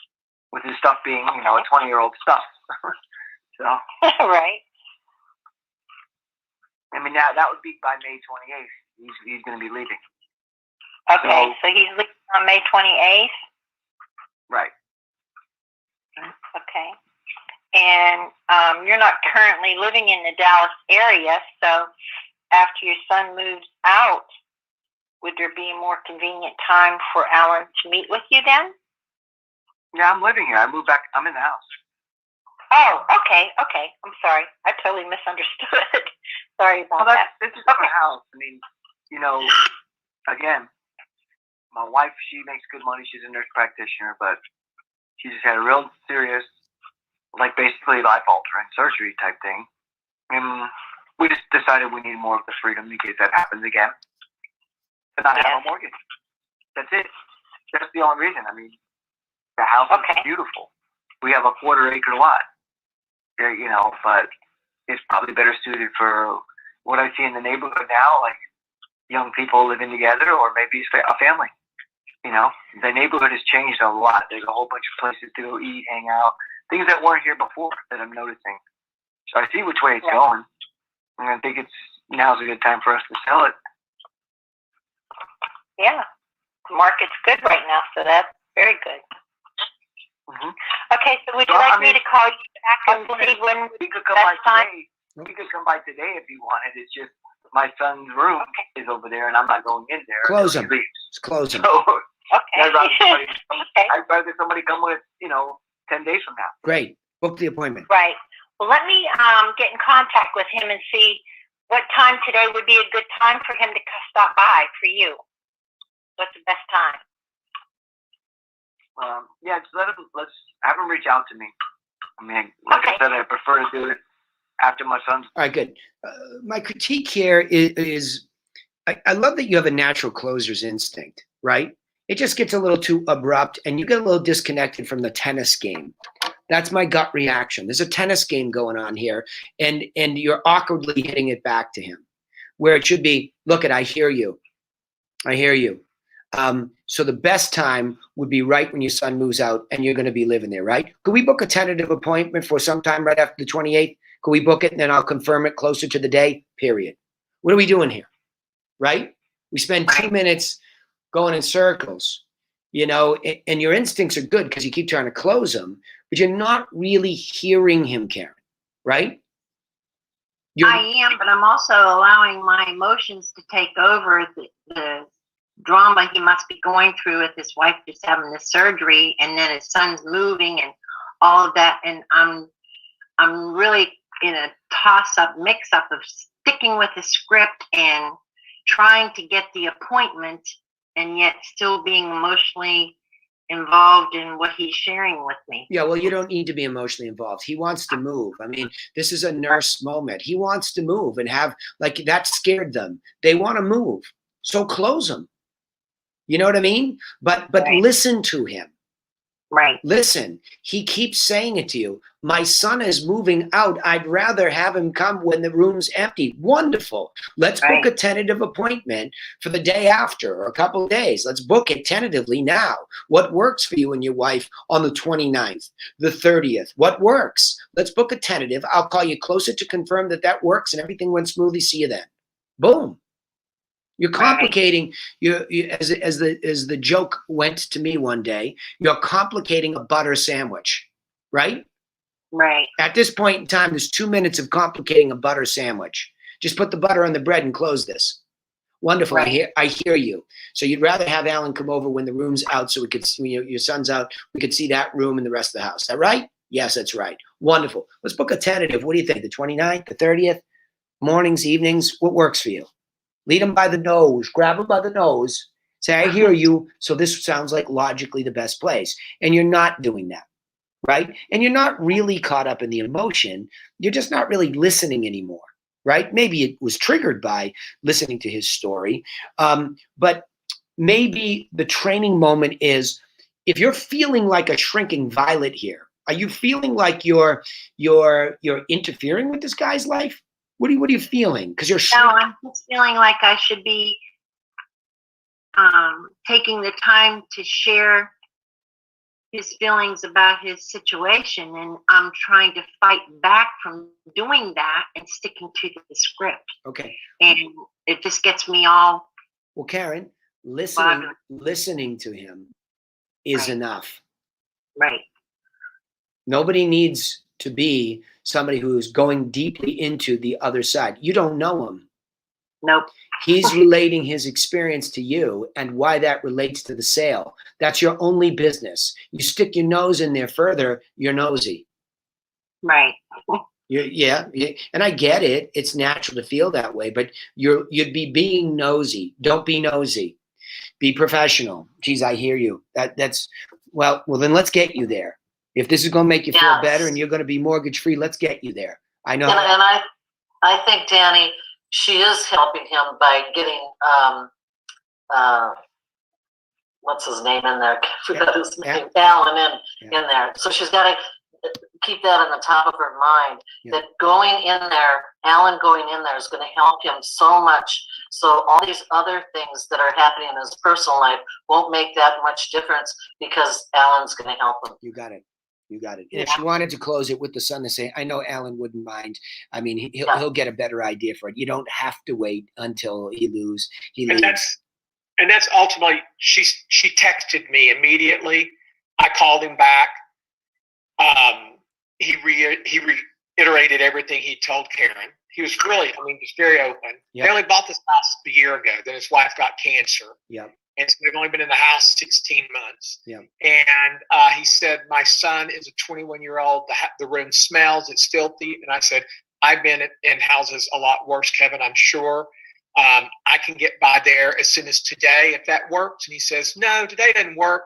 With his stuff being a 20-year-old stuff. So right. Now that would be by May 28th. He's going to be leaving. Okay, so he's leaving on May 28th? Right. Okay. And you're not currently living in the Dallas area, so after your son moves out, would there be a more convenient time for Alan to meet with you then? Yeah, I'm living here. I moved back. I'm in the house. Oh, okay. I'm sorry. I totally misunderstood. Sorry about that. This is my house. I mean, you know, again, my wife, she makes good money. She's a nurse practitioner, but she just had a real serious, like basically life-altering surgery type thing. And we just decided we need more of the freedom in case that happens again. To not have a mortgage. That's it. That's the only reason. I mean, the house is beautiful. We have a 1/4-acre lot. You know, but it's probably better suited for what I see in the neighborhood now, like young people living together, or maybe a family. You know, the neighborhood has changed a lot. There's a whole bunch of places to go eat, hang out, things that weren't here before that I'm noticing. So I see which way it's going, and I think now's a good time for us to sell it. Yeah, the market's good right now, so that's very good. Mm-hmm. Okay, so would you like me to call you back and see when he could come by today? He could come by today if he wanted. It's just my son's room is over there, and I'm not going in there. Close him. Just close him. So, I'd rather somebody come with, 10 days from now. Great. Book the appointment. Right. Well, let me get in contact with him and see what time today would be a good time for him to stop by for you. What's the best time? Let's have him reach out to me. I mean, like I said, I prefer to do it after my son's. All right, good. My critique here is I love that you have a natural closer's instinct, right? It just gets a little too abrupt and you get a little disconnected from the tennis game. That's my gut reaction. There's a tennis game going on here, and you're awkwardly hitting it back to him, where it should be, look, I hear you. I hear you. So the best time would be right when your son moves out and you're going to be living there, right? Could we book a tentative appointment for sometime right after the 28th? Could we book it and then I'll confirm it closer to the day, period? What are we doing here, right? We spend 2 minutes going in circles, and your instincts are good because you keep trying to close them, but you're not really hearing him, Karen, right? I am, but I'm also allowing my emotions to take over the drama he must be going through with his wife just having the surgery, and then his son's moving and all of that. And I'm really in a mix up of sticking with the script and trying to get the appointment and yet still being emotionally involved in what he's sharing with me. Yeah, well, you don't need to be emotionally involved. He wants to move. I mean, this is a nurse moment. He wants to move and have, like, that scared them. They want to move. So close them. You know what I mean? But listen to him. Right. Listen, he keeps saying it to you. My son is moving out. I'd rather have him come when the room's empty. Wonderful. Let's book a tentative appointment for the day after or a couple of days. Let's book it tentatively now. What works for you and your wife on the 29th, the 30th? What works? Let's book a tentative. I'll call you closer to confirm that works and everything went smoothly. See you then. Boom. You're complicating, as the joke went to me one day, you're complicating a butter sandwich, right? Right. At this point in time, there's 2 minutes of complicating a butter sandwich. Just put the butter on the bread and close this. Wonderful. Right. I hear you. So you'd rather have Alan come over when the room's out so we could see, your son's out, we could see that room and the rest of the house. Is that right? Yes, that's right. Wonderful. Let's book a tentative. What do you think? The 29th, the 30th? Mornings, evenings? What works for you? Lead them by the nose, grab them by the nose, say, I hear you. So this sounds like logically the best place. And you're not doing that, right? And you're not really caught up in the emotion. You're just not really listening anymore, right? Maybe it was triggered by listening to his story. But maybe the training moment is, if you're feeling like a shrinking violet here, are you feeling like you're interfering with this guy's life? What are you feeling? Because you're No, I'm just feeling like I should be taking the time to share his feelings about his situation, and I'm trying to fight back from doing that and sticking to the script. Okay. And it just gets me all. Well, Karen, Listening to him is enough. Right. Nobody needs to be somebody who's going deeply into the other side. You don't know him. Nope. He's relating his experience to you and why that relates to the sale. That's your only business. You stick your nose in there further, you're nosy. Right. Yeah, and I get it. It's natural to feel that way, but you'd be being nosy. Don't be nosy. Be professional. Geez, I hear you. That's well, then let's get you there. If this is going to make you feel better and you're going to be mortgage free, let's get you there. I know. And I think, Danny, she is helping him by getting what's his name in there? I forgot his name. Alan in there. So she's got to keep that on the top of her mind. That going in there, Alan going in there is going to help him so much. So all these other things that are happening in his personal life won't make that much difference because Alan's going to help him. You got it. You got it. And if you wanted to close it with the son to say, I know Alan wouldn't mind. I mean, he'll get a better idea for it. You don't have to wait until he leaves. And that's ultimately, she texted me immediately. I called him back. He reiterated everything he told Karen. He was really, just very open. They only bought this house a year ago. Then his wife got cancer. Yep. And so they've only been in the house 16 months. Yeah. And he said, my son is a 21-year-old. The room smells. It's filthy. And I said, I've been in houses a lot worse, Kevin, I'm sure. I can get by there as soon as today if that works. And he says, no, today doesn't work.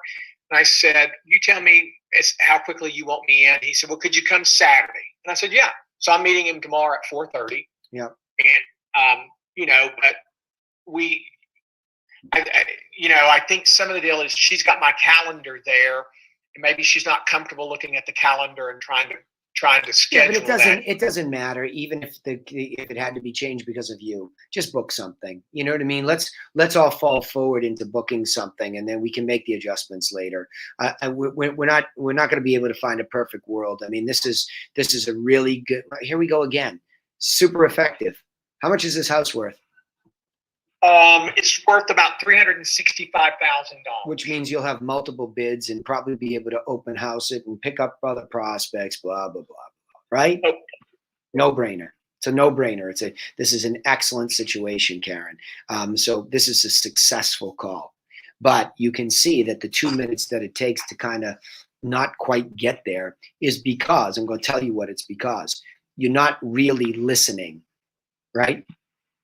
And I said, you tell me how quickly you want me in. He said, well, could you come Saturday? And I said, yeah. So I'm meeting him tomorrow at 4:30. Yeah. And, but I think some of the deal is she's got my calendar there, and maybe she's not comfortable looking at the calendar and trying to schedule. Yeah, but it doesn't matter. Even if it had to be changed because of you, just book something. You know what I mean? Let's all fall forward into booking something, and then we can make the adjustments later. We're not going to be able to find a perfect world. I mean, this is a really good. Here we go again. Super effective. How much is this house worth? It's worth about $365,000. Which means you'll have multiple bids and probably be able to open house it and pick up other prospects, blah, blah, blah, blah. Right? Okay. No brainer. It's a no brainer. This is an excellent situation, Karen. So this is a successful call, but you can see that the 2 minutes that it takes to kind of not quite get there is because I'm going to tell you what it's because you're not really listening, right?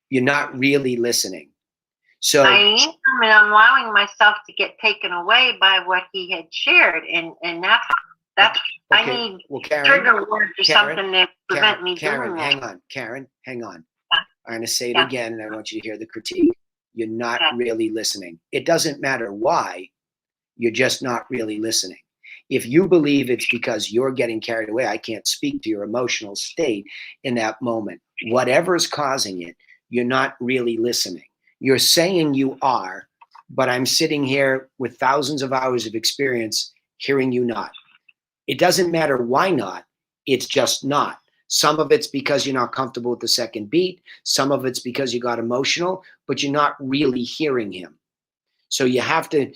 You're not really listening. So I'm allowing myself to get taken away by what he had shared, and that's okay. I need Karen, trigger words or something that prevent me doing that. Hang on, Karen, hang on. I'm going to say it again, and I want you to hear the critique. You're not really listening. It doesn't matter why. You're just not really listening. If you believe it's because you're getting carried away, I can't speak to your emotional state in that moment. Whatever's causing it, you're not really listening. You're saying you are, but I'm sitting here with thousands of hours of experience hearing you not. It doesn't matter why not. It's just not. Some of it's because you're not comfortable with the second beat. Some of it's because you got emotional, but you're not really hearing him. So you have to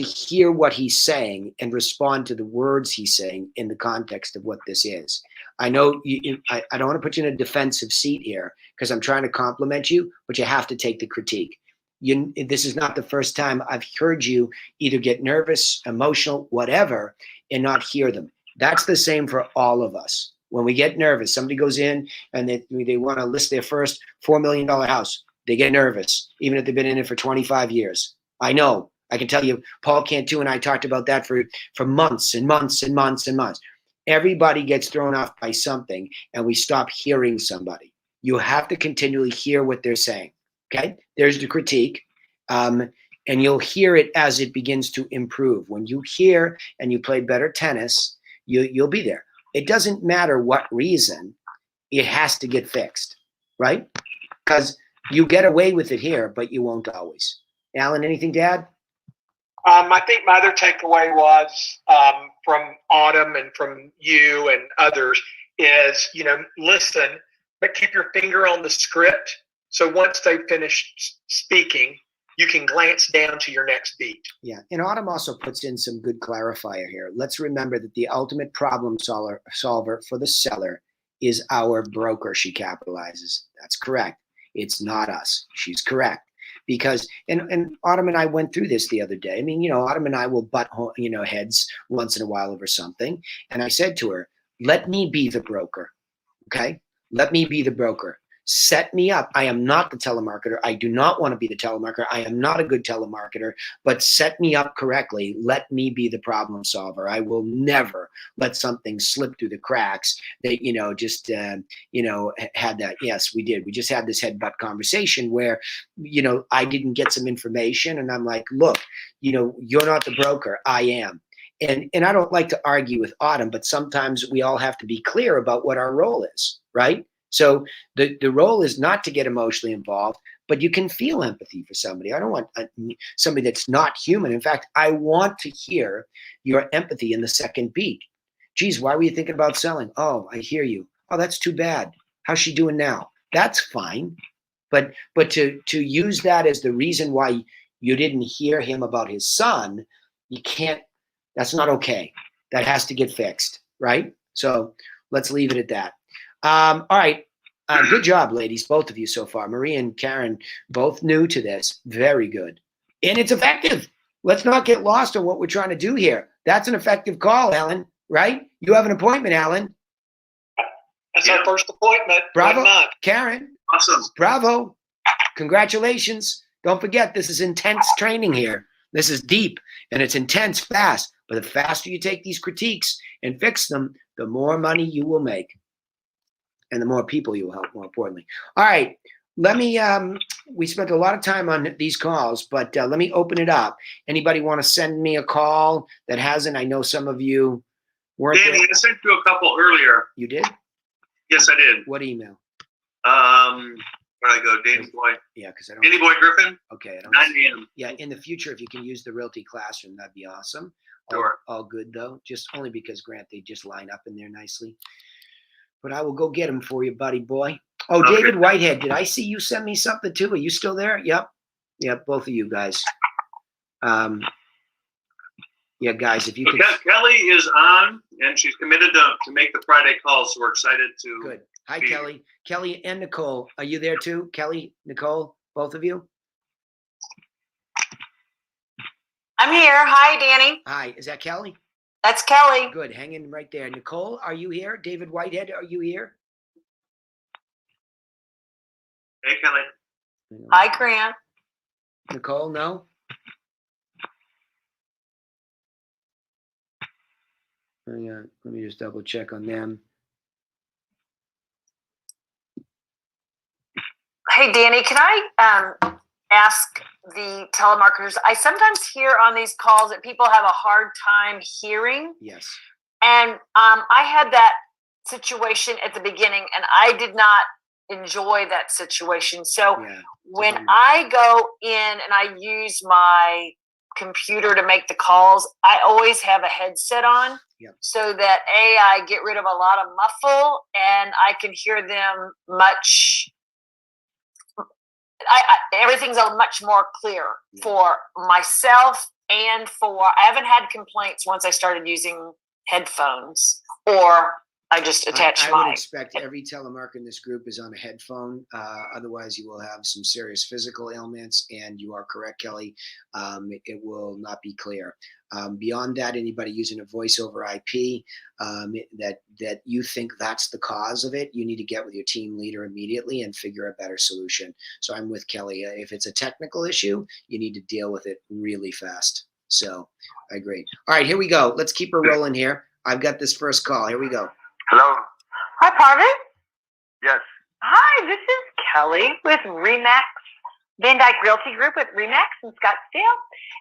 hear what he's saying and respond to the words he's saying in the context of what this is. I know I don't want to put you in a defensive seat here because I'm trying to compliment you, but you have to take the critique. This is not the first time I've heard you either get nervous, emotional, whatever, and not hear them. That's the same for all of us. When we get nervous, somebody goes in and they want to list their first $4 million house. They get nervous, even if they've been in it for 25 years. I know. I can tell you, Paul Cantu and I talked about that for months and months and months and months. Everybody gets thrown off by something, and we stop hearing somebody. You have to continually hear what they're saying. Okay? There's the critique. And you'll hear it as it begins to improve. When you hear and you play better tennis, you'll be there. It doesn't matter what reason, it has to get fixed, right? Because you get away with it here, but you won't always. Alan, anything to add? I think my other takeaway was from Autumn and from you and others is, listen, but keep your finger on the script. So once they finish speaking, you can glance down to your next beat. Yeah, and Autumn also puts in some good clarifier here. Let's remember that the ultimate problem solver for the seller is our broker, she capitalizes. That's correct. It's not us. She's correct. Because, and Autumn and I went through this the other day. I mean, Autumn and I will butt, heads once in a while over something. And I said to her, let me be the broker, okay? Let me be the broker. Set me up. I am not the telemarketer. I do not want to be the telemarketer. I am not a good telemarketer, but set me up correctly. Let me be the problem solver. I will never let something slip through the cracks that, had that. Yes, we did. We just had this headbutt conversation where, I didn't get some information and I'm like, look, you're not the broker. I am. And I don't like to argue with Autumn, but sometimes we all have to be clear about what our role is, right? So the role is not to get emotionally involved, but you can feel empathy for somebody. I don't want somebody that's not human. In fact, I want to hear your empathy in the second beat. Geez, why were you thinking about selling? Oh, I hear you. Oh, that's too bad. How's she doing now? That's fine. But to use that as the reason why you didn't hear him about his son, you can't. That's not okay. That has to get fixed, right? So let's leave it at that. All right. Good job, ladies, both of you so far. Marie and Karen, both new to this. Very good. And it's effective. Let's not get lost on what we're trying to do here. That's an effective call, Alan, right? You have an appointment, Alan. That's our first appointment. Bravo, Karen. Awesome. Bravo. Congratulations. Don't forget, this is intense training here. This is deep and it's intense fast. But the faster you take these critiques and fix them, the more money you will make. And the more people you will help, more importantly. All right, let me, we spent a lot of time on these calls, but let me open it up. Anybody want to send me a call that hasn't? I know some of you weren't Danny, there. I sent you a couple earlier. You did? Yes, I did. What email? Where'd I go? Danny Boy. Yeah, because I don't. Danny Boy Griffin. Okay. I don't 9 a.m. Yeah, in the future, if you can use the Realty Classroom, that'd be awesome. Sure. All good, though. Just only because, Grant, they just line up in there nicely. But I will go get them for you, buddy boy. Oh, Okay. David Whitehead, did I see you send me something too? Are you still there? Yep. Yep, both of you guys. Yeah, guys, if you could. Kelly is on, and she's committed to make the Friday calls, so we're excited to. Good. Hi, Kelly. Kelly and Nicole, are you there too? Kelly, Nicole, both of you? I'm here. Hi, Danny. Hi, is that Kelly? That's Kelly. Good, hang in right there. Nicole, are you here? David Whitehead, are you here? Hey, Kelly. Hi, Grant. Nicole, no? Hang on, let me just double check on them. Hey, Danny, can I ask the telemarketers? I sometimes hear on these calls that people have a hard time hearing. Yes. And I had that situation at the beginning, and I did not enjoy that situation. So when I go in and I use my computer to make the calls, I always have a headset on so that I get rid of a lot of muffle and I can hear them much. Everything's much more clear for myself and I haven't had complaints once I started using headphones or I just attach I would expect every telemarketer in this group is on a headphone. Otherwise, you will have some serious physical ailments. And you are correct, Kelly. It will not be clear. Beyond that, anybody using a voice over IP that you think that's the cause of it, you need to get with your team leader immediately and figure a better solution. So I'm with Kelly. If it's a technical issue, you need to deal with it really fast. So I agree. All right, here we go. Let's keep her rolling here. I've got this first call. Here we go. Hello. Hi, Parvin. Yes. Hi, this is Kelly with Remax Van Dyke Realty Group with Remax in Scottsdale.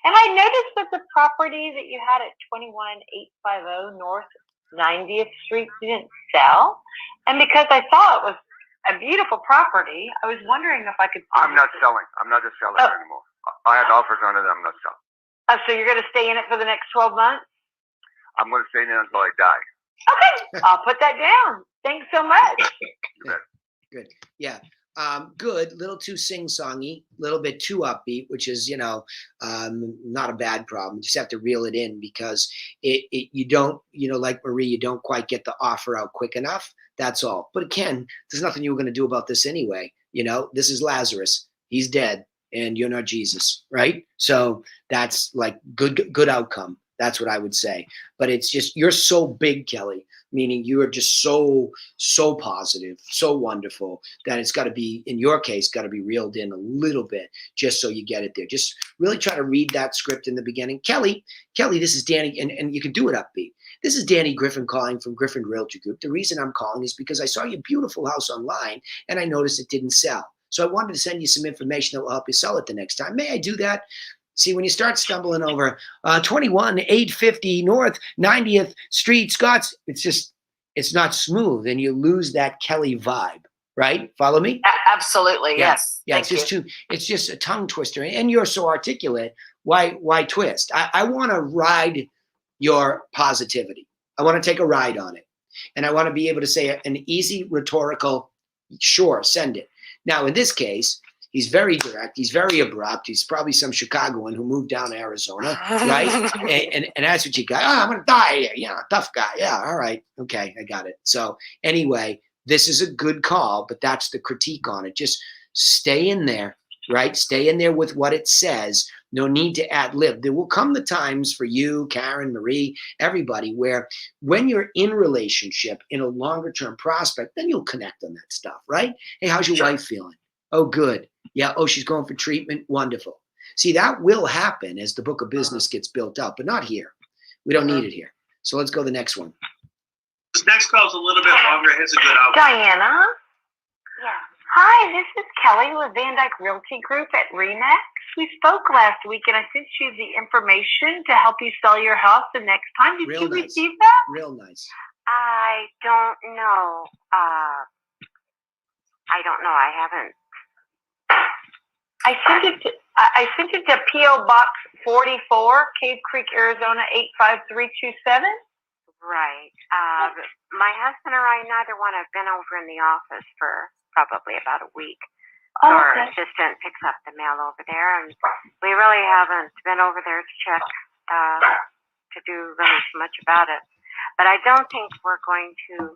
And I noticed that the property that you had at 21850 North 90th Street didn't sell. And because I saw it was a beautiful property, I was wondering if I could. I'm not selling. I'm not just selling anymore. I had offers on it. I'm not selling. Oh, so you're going to stay in it for the next 12 months? I'm going to stay in it until I die. Okay, I'll put that down. Thanks so much. Good. Yeah. Good, little too sing-songy, little bit too upbeat, which is, not a bad problem. You just have to reel it in because you don't, like Marie, you don't quite get the offer out quick enough. That's all. But again, there's nothing you were going to do about this anyway. This is Lazarus. He's dead, and you're not Jesus, right? So that's like good outcome. That's what I would say. But it's just, you're so big, Kelly, meaning you are just so positive, so wonderful that it's got to be, in your case, got to be reeled in a little bit just so you get it there. Just really try to read that script in the beginning. Kelly, this is Danny, and you can do it upbeat. This is Danny Griffin calling from Griffin Realty Group. The reason I'm calling is because I saw your beautiful house online and I noticed it didn't sell. So I wanted to send you some information that will help you sell it the next time. May I do that? See, when you start stumbling over 850 North 90th Street, Scotts, it's not smooth, and you lose that Kelly vibe, right? Follow me? Absolutely, yes. Yeah, Thank you. It's just a tongue twister, and you're so articulate. Why twist? I want to ride your positivity. I want to take a ride on it, and I want to be able to say an easy rhetorical, sure, send it. Now, in this case, he's very direct. He's very abrupt. He's probably some Chicagoan who moved down to Arizona, right? and that's what you got. Oh, I'm going to die here. Yeah, tough guy. Yeah, all right. Okay, I got it. So anyway, this is a good call, but that's the critique on it. Just stay in there, right? Stay in there with what it says. No need to ad-lib. There will come the times for you, Karen, Marie, everybody, where when you're in relationship, in a longer-term prospect, then you'll connect on that stuff, right? Hey, how's your wife feeling? Oh, good. Yeah. Oh, she's going for treatment. Wonderful. See, that will happen as the book of business gets built up, but not here. We don't need it here. So let's go to the next one. This next call is a little bit longer. Here's a good outcome. Diana? Yeah. Hi, this is Kelly with Van Dyke Realty Group at Remax. We spoke last week, and I sent you the information to help you sell your house the next time. Did you receive that? Real nice. I don't know. I haven't. I sent it to P.O. Box 44, Cave Creek, Arizona 85327. Right. My husband or I, neither one, have been over in the office for probably about a week. Oh, Our okay. assistant picks up the mail over there, and we really haven't been over there to check to do really too much about it. But I don't think we're going to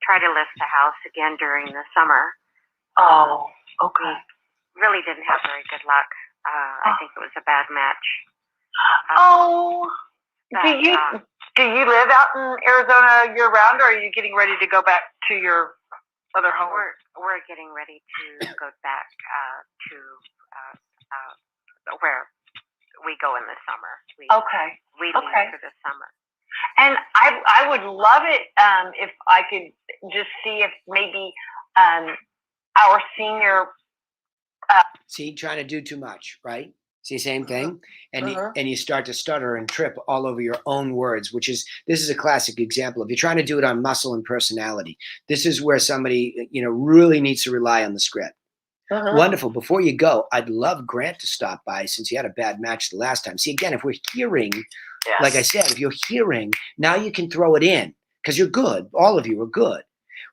try to list the house again during the summer. Oh, okay. We really didn't have very good luck. I think it was a bad match. Do you live out in Arizona year round, or are you getting ready to go back to your other home? We're getting ready to go back to where we go in the summer. We leave for the summer. And I would love it if I could just see if maybe our senior. See, trying to do too much, right? See, same thing, and you start to stutter and trip all over your own words, this is a classic example. If you're trying to do it on muscle and personality, this is where somebody really needs to rely on the script. Wonderful. Before you go, I'd love Grant to stop by since you had a bad match the last time. See, again, if we're hearing, like I said, if you're hearing, now you can throw it in because you're good. All of you are good.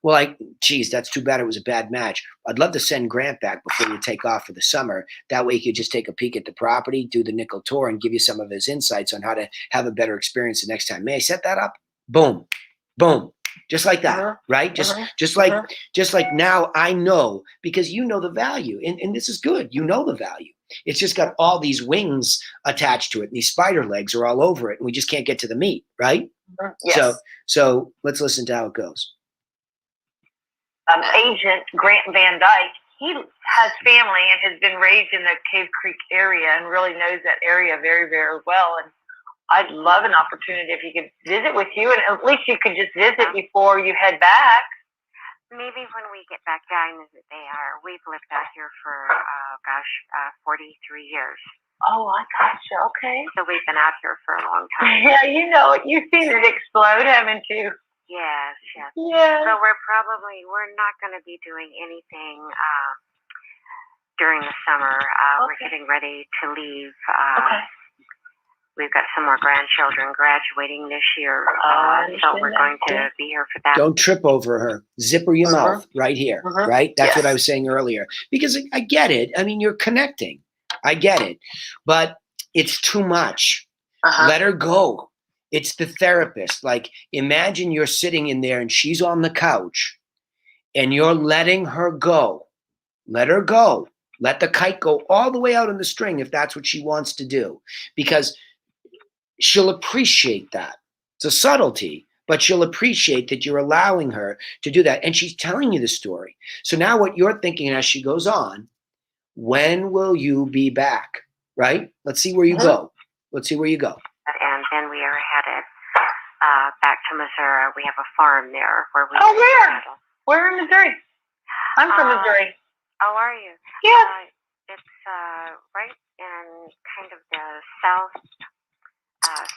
Well, geez, that's too bad it was a bad match. I'd love to send Grant back before you take off for the summer. That way he could just take a peek at the property, do the nickel tour, and give you some of his insights on how to have a better experience the next time. May I set that up? Boom. Boom. Just like that, right? Just like now I know because you know the value. And this is good. You know the value. It's just got all these wings attached to it, and these spider legs are all over it, and we just can't get to the meat, right? Yes. So let's listen to how it goes. Agent Grant Van Dyke, he has family and has been raised in the Cave Creek area and really knows that area very, very well. And I'd love an opportunity if he could visit with you, and at least you could just visit before you head back. Maybe when we get back, I know that we've lived out here for 43 years. Oh, I gotcha. Okay. So we've been out here for a long time. Yeah, you've seen it explode, haven't you? Yes. Yeah. So we're not going to be doing anything during the summer. We're getting ready to leave we've got some more grandchildren graduating this year, so we're going to be here for that. Don't trip over her. Zipper your mouth right here, right? That's what I was saying earlier. Because I get it. I mean, you're connecting. I get it. But it's too much. Let her go. It's the therapist. Like, imagine you're sitting in there and she's on the couch and you're letting her go. Let her go. Let the kite go all the way out on the string if that's what she wants to do. Because she'll appreciate that. It's a subtlety, but she'll appreciate that you're allowing her to do that. And she's telling you the story. So now what you're thinking as she goes on, when will you be back? Right? Let's see where you go. Let's see where you go. And then we are headed back to Missouri. We have a farm there where we. Oh, where? Where in Missouri? I'm from Missouri. Oh, are you? Yes. It's right in kind of the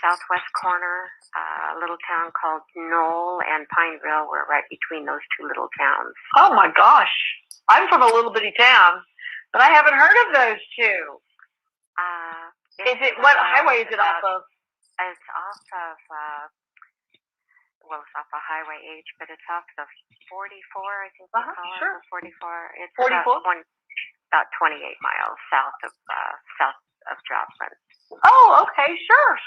southwest corner, a little town called Knoll and Pineville. We're right between those two little towns. Oh my gosh. I'm from a little bitty town, but I haven't heard of those two. What highway is it off of? It's off of, it's off of Highway H, but it's off the 44, I think they call it, 44. It's 44? About 28 miles south of Joplin. Oh, okay, sure.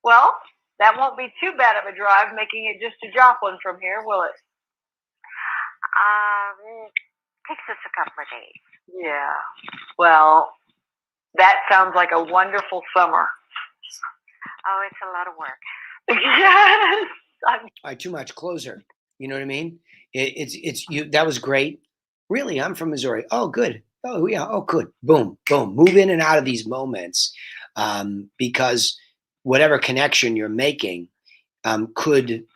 Well, that won't be too bad of a drive making it just to Joplin from here, will it? Takes us a couple of days. Yeah. Well, that sounds like a wonderful summer. Oh, it's a lot of work. Yes. All right, too much. Close her. You know what I mean? It's you. That was great. Really, I'm from Missouri. Oh, good. Oh, yeah. Oh, good. Boom, boom. Move in and out of these moments, because whatever connection you're making could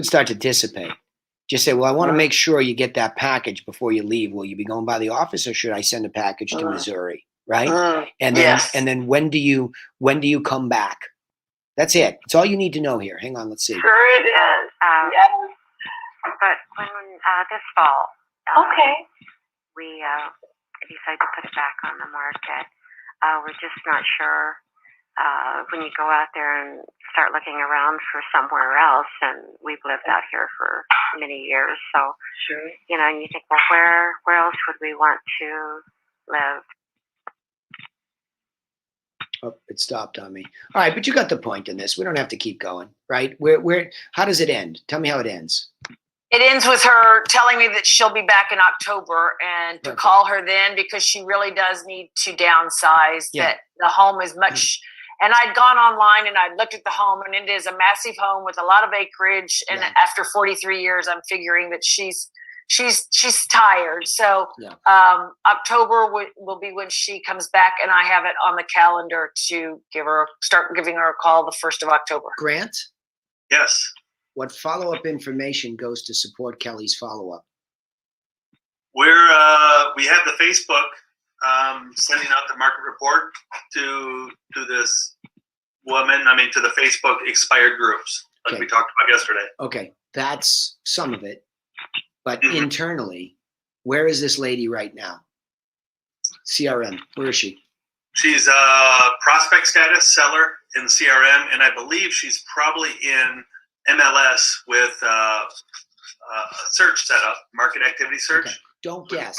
start to dissipate. Just say, well, I want to make sure you get that package before you leave. Will you be going by the office, or should I send a package to Missouri? Right? And then when do you come back? That's it. That's all you need to know here. Hang on, let's see. Sure it is. Yes. But when this fall, we decided to put it back on the market. We're just not sure. When you go out there and start looking around for somewhere else, and we've lived out here for many years, so and you think, well, where else would we want to live? Oh, it stopped on me. All right, but you got the point in this. We don't have to keep going, right? How does it end? Tell me how it ends. It ends with her telling me that she'll be back in October and to call her then because she really does need to downsize, that the home is much. And I'd gone online and I'd looked at the home, and it is a massive home with a lot of acreage. And after 43 years, I'm figuring that she's tired. So October will be when she comes back, and I have it on the calendar to start giving her a call the 1st of October. Grant? Yes. What follow-up information goes to support Kelly's follow-up? We have the Facebook sending out the market report to this woman. To the Facebook expired groups, like we talked about yesterday. Okay, that's some of it. But internally, where is this lady right now? CRM, where is she? She's prospect status, seller in CRM, and I believe she's probably in MLS with a search setup, market activity search. Okay. Don't guess.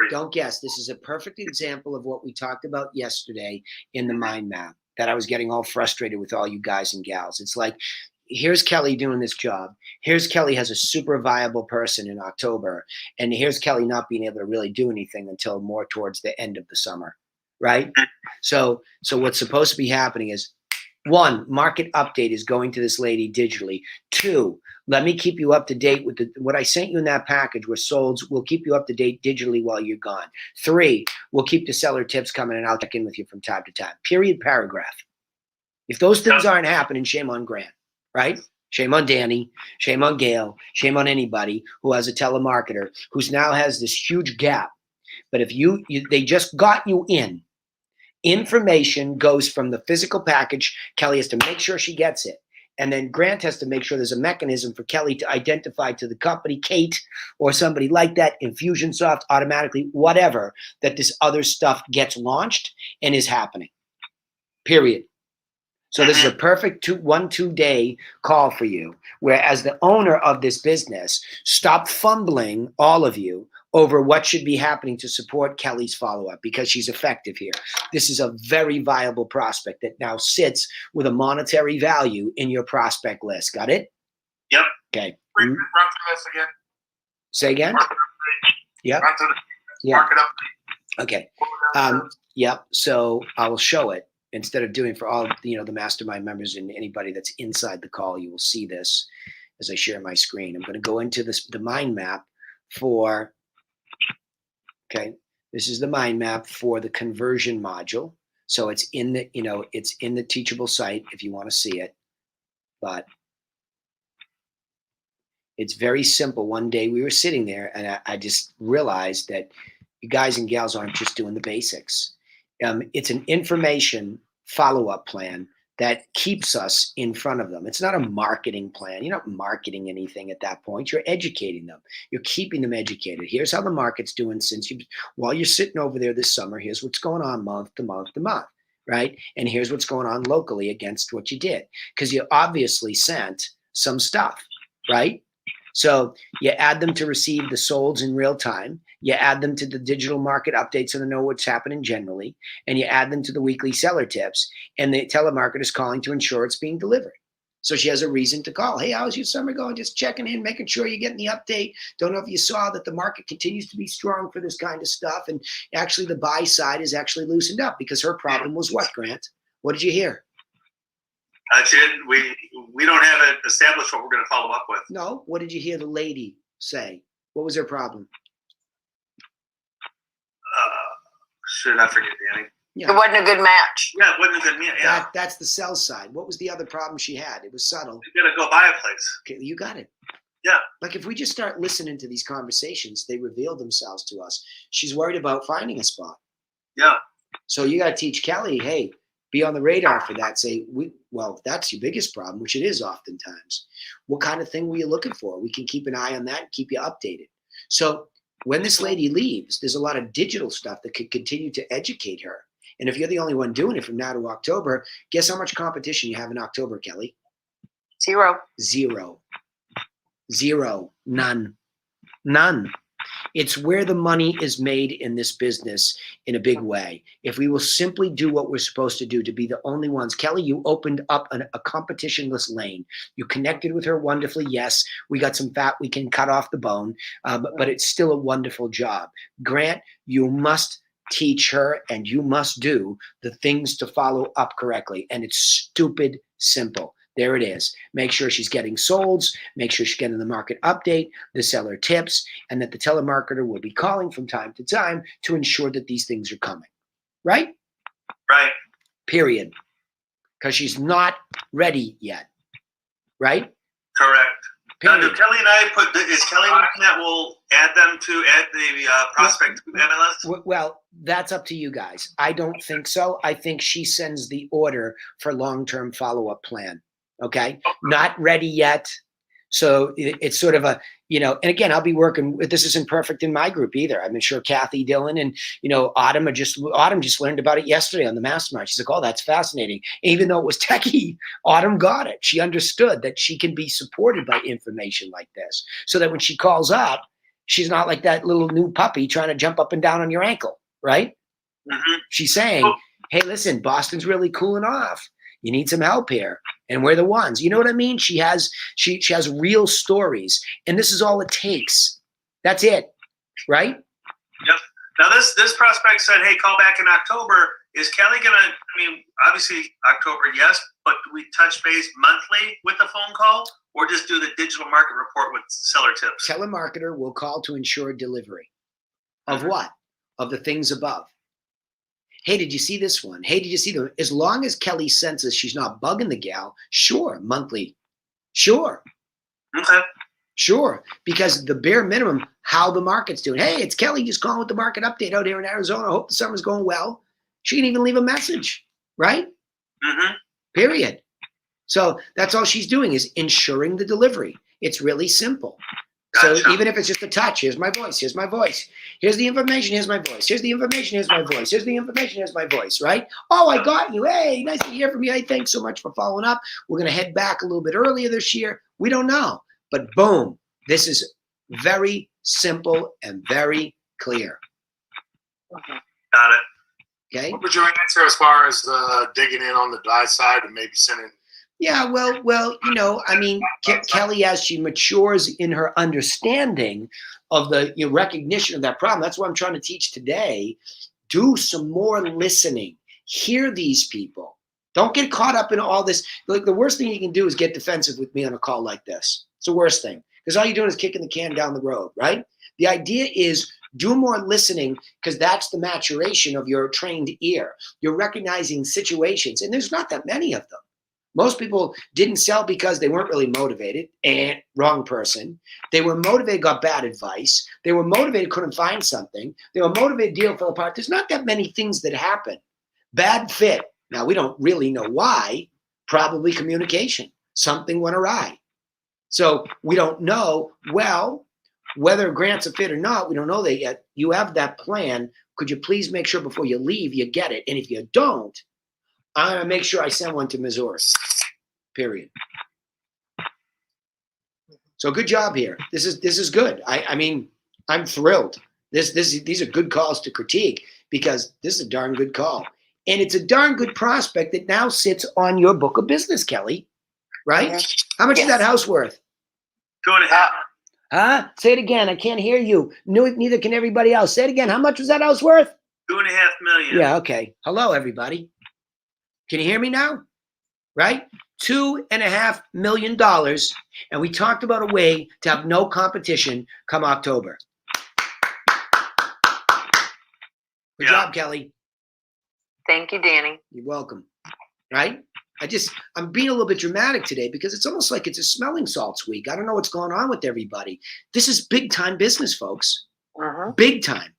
Don't guess. This is a perfect example of what we talked about yesterday in the mind map, that I was getting all frustrated with all you guys and gals. It's like, here's Kelly doing this job. Here's Kelly has a super viable person in October. And here's Kelly not being able to really do anything until more towards the end of the summer, right? So what's supposed to be happening is, 1, market update is going to this lady digitally. 2, let me keep you up to date with what I sent you in that package with solds. We'll keep you up to date digitally while you're gone. 3, we'll keep the seller tips coming, and I'll check in with you from time to time. Period, paragraph. If those things aren't happening, shame on Grant, right? Shame on Danny, shame on Gail, shame on anybody who has a telemarketer who's now has this huge gap. But if they just got you in, information goes from the physical package. Kelly has to make sure she gets it. And then Grant has to make sure there's a mechanism for Kelly to identify to the company, Kate, or somebody like that, Infusionsoft, automatically, whatever, that this other stuff gets launched and is happening. period. So this is a perfect 2 day call for you, where as the owner of this business, stop fumbling, all of you, over what should be happening to support Kelly's follow-up, because she's effective here. This is a very viable prospect that now sits with a monetary value in your prospect list. Got it? Yep. Okay. Run through this again. Say again? Yep. Run through the Yeah. market up. Okay. Yep. So I will show it. Instead of doing for all, the mastermind members and anybody that's inside the call, you will see this as I share my screen. I'm going to go into the mind map for, okay, this is the mind map for the conversion module. So it's in the, it's in the teachable site if you want to see it, but it's very simple. One day we were sitting there and I just realized that you guys and gals aren't just doing the basics. It's an information follow-up plan that keeps us in front of them. It's not a marketing plan. You're not marketing anything at that point. You're educating them. You're keeping them educated. Here's how the market's doing while you're sitting over there this summer. Here's what's going on month to month to month, right? And here's what's going on locally against what you did, because you obviously sent some stuff, right? So you add them to receive the solds in real time. You add them to the digital market updates so to know what's happening generally. And you add them to the weekly seller tips. And the telemarketer is calling to ensure it's being delivered. So she has a reason to call. Hey, how's your summer going? Just checking in, making sure you're getting the update. Don't know if you saw that the market continues to be strong for this kind of stuff. And actually the buy side is actually loosened up, because her problem was what, Grant? What did you hear? That's it. We don't have it established what we're going to follow up with. No. What did you hear the lady say? What was her problem? Should I forget, Danny? Yeah. It wasn't a good match. Yeah, it wasn't a good match. Yeah. That's the sell side. What was the other problem she had? It was subtle. You got to go buy a place. Okay, you got it. Yeah. Like if we just start listening to these conversations, they reveal themselves to us. She's worried about finding a spot. Yeah. So you got to teach Kelly, hey, be on the radar for that. Say, well, if that's your biggest problem, which it is oftentimes, what kind of thing were you looking for? We can keep an eye on that and keep you updated. So when this lady leaves, there's a lot of digital stuff that could continue to educate her. And if you're the only one doing it from now to October, guess how much competition you have in October, Kelly? Zero. None. It's where the money is made in this business in a big way. If we will simply do what we're supposed to do, to be the only ones. Kelly, you opened up a competitionless lane. You connected with her wonderfully. Yes, we got some fat we can cut off the bone, but it's still a wonderful job. Grant, you must teach her and you must do the things to follow up correctly. And it's stupid simple. There it is. Make sure she's getting solds, make sure she's getting the market update, the seller tips, and that the telemarketer will be calling from time to time to ensure that these things are coming. Right? Right. Period. Because she's not ready yet. Right? Correct. Now, Period. do Kelly and I is Kelly looking that we'll add the prospect to the MLS? Well, that's up to you guys. I don't think so. I think she sends the order for long-term follow-up plan. Okay. Not ready yet. So it's sort of a, and again, I'll be working with, this isn't perfect in my group either. I'm sure Kathy, Dylan, and, Autumn just learned about it yesterday on the mastermind. She's like, oh, that's fascinating. Even though it was techie, Autumn got it. She understood that she can be supported by information like this, so that when she calls up, she's not like that little new puppy trying to jump up and down on your ankle. Right. Mm-hmm. She's saying, hey, listen, Boston's really cooling off. You need some help here. And we're the ones. You know what I mean? She has real stories. And this is all it takes. That's it. Right? Yep. Now this prospect said, hey, call back in October. Is Kelly gonna, obviously October, yes, but do we touch base monthly with the phone call, or just do the digital market report with seller tips? Telemarketer will call to ensure delivery. Of what? Of the things above. Hey, did you see this one? Hey, did you see the, as long as Kelly senses she's not bugging the gal, sure, monthly. Sure. Okay. Sure. Because the bare minimum, how the market's doing. Hey, it's Kelly just calling with the market update out here in Arizona. I hope the summer's going well. She can even leave a message, right? Mm-hmm. Period. So that's all she's doing, is ensuring the delivery. It's really simple. So Gotcha. even if it's just a touch, here's my voice, here's my voice. Here's the information, here's my voice. Here's the information, here's my voice. Here's the information, here's my voice, right? Oh, I got you. Hey, nice to hear from you. Hey, thanks so much for following up. We're going to head back a little bit earlier this year. We don't know. But boom, this is very simple and very clear. Got it. Okay? What was your answer as far as digging in on the buy side and maybe sending? Yeah, well, you know, I mean, Kelly, as she matures in her understanding of the recognition of that problem, that's what I'm trying to teach today. Do some more listening. Hear these people. Don't get caught up in all this. Like, the worst thing you can do is get defensive with me on a call like this. It's the worst thing, because all you're doing is kicking the can down the road, right? The idea is do more listening, because that's the maturation of your trained ear. You're recognizing situations, and there's not that many of them. Most people didn't sell because they weren't really motivated, and wrong person. They were motivated, got bad advice. They were motivated, couldn't find something. They were motivated, deal fell apart. There's not that many things that happen. Bad fit. Now, we don't really know why. Probably communication. Something went awry. So we don't know, well, whether Grant's a fit or not, we don't know that yet. You have that plan. Could you please make sure before you leave you get it? And if you don't, I'm going to make sure I send one to Missouri, period. So good job here. This is good. I mean, I'm thrilled. These are good calls to critique, because this is a darn good call. And it's a darn good prospect that now sits on your book of business, Kelly, right? How much is that house worth? 2.5. Huh? Say it again. I can't hear you. Neither can everybody else. Say it again. How much was that house worth? $2.5 million. Yeah, okay. Hello, everybody. Can you hear me now? Right? $2.5 million. And we talked about a way to have no competition come October. Good job, Kelly. Thank you, Danny. You're welcome. Right? I'm being a little bit dramatic today, because it's almost like it's a smelling salts week. I don't know what's going on with everybody. This is big time business, folks. Big time.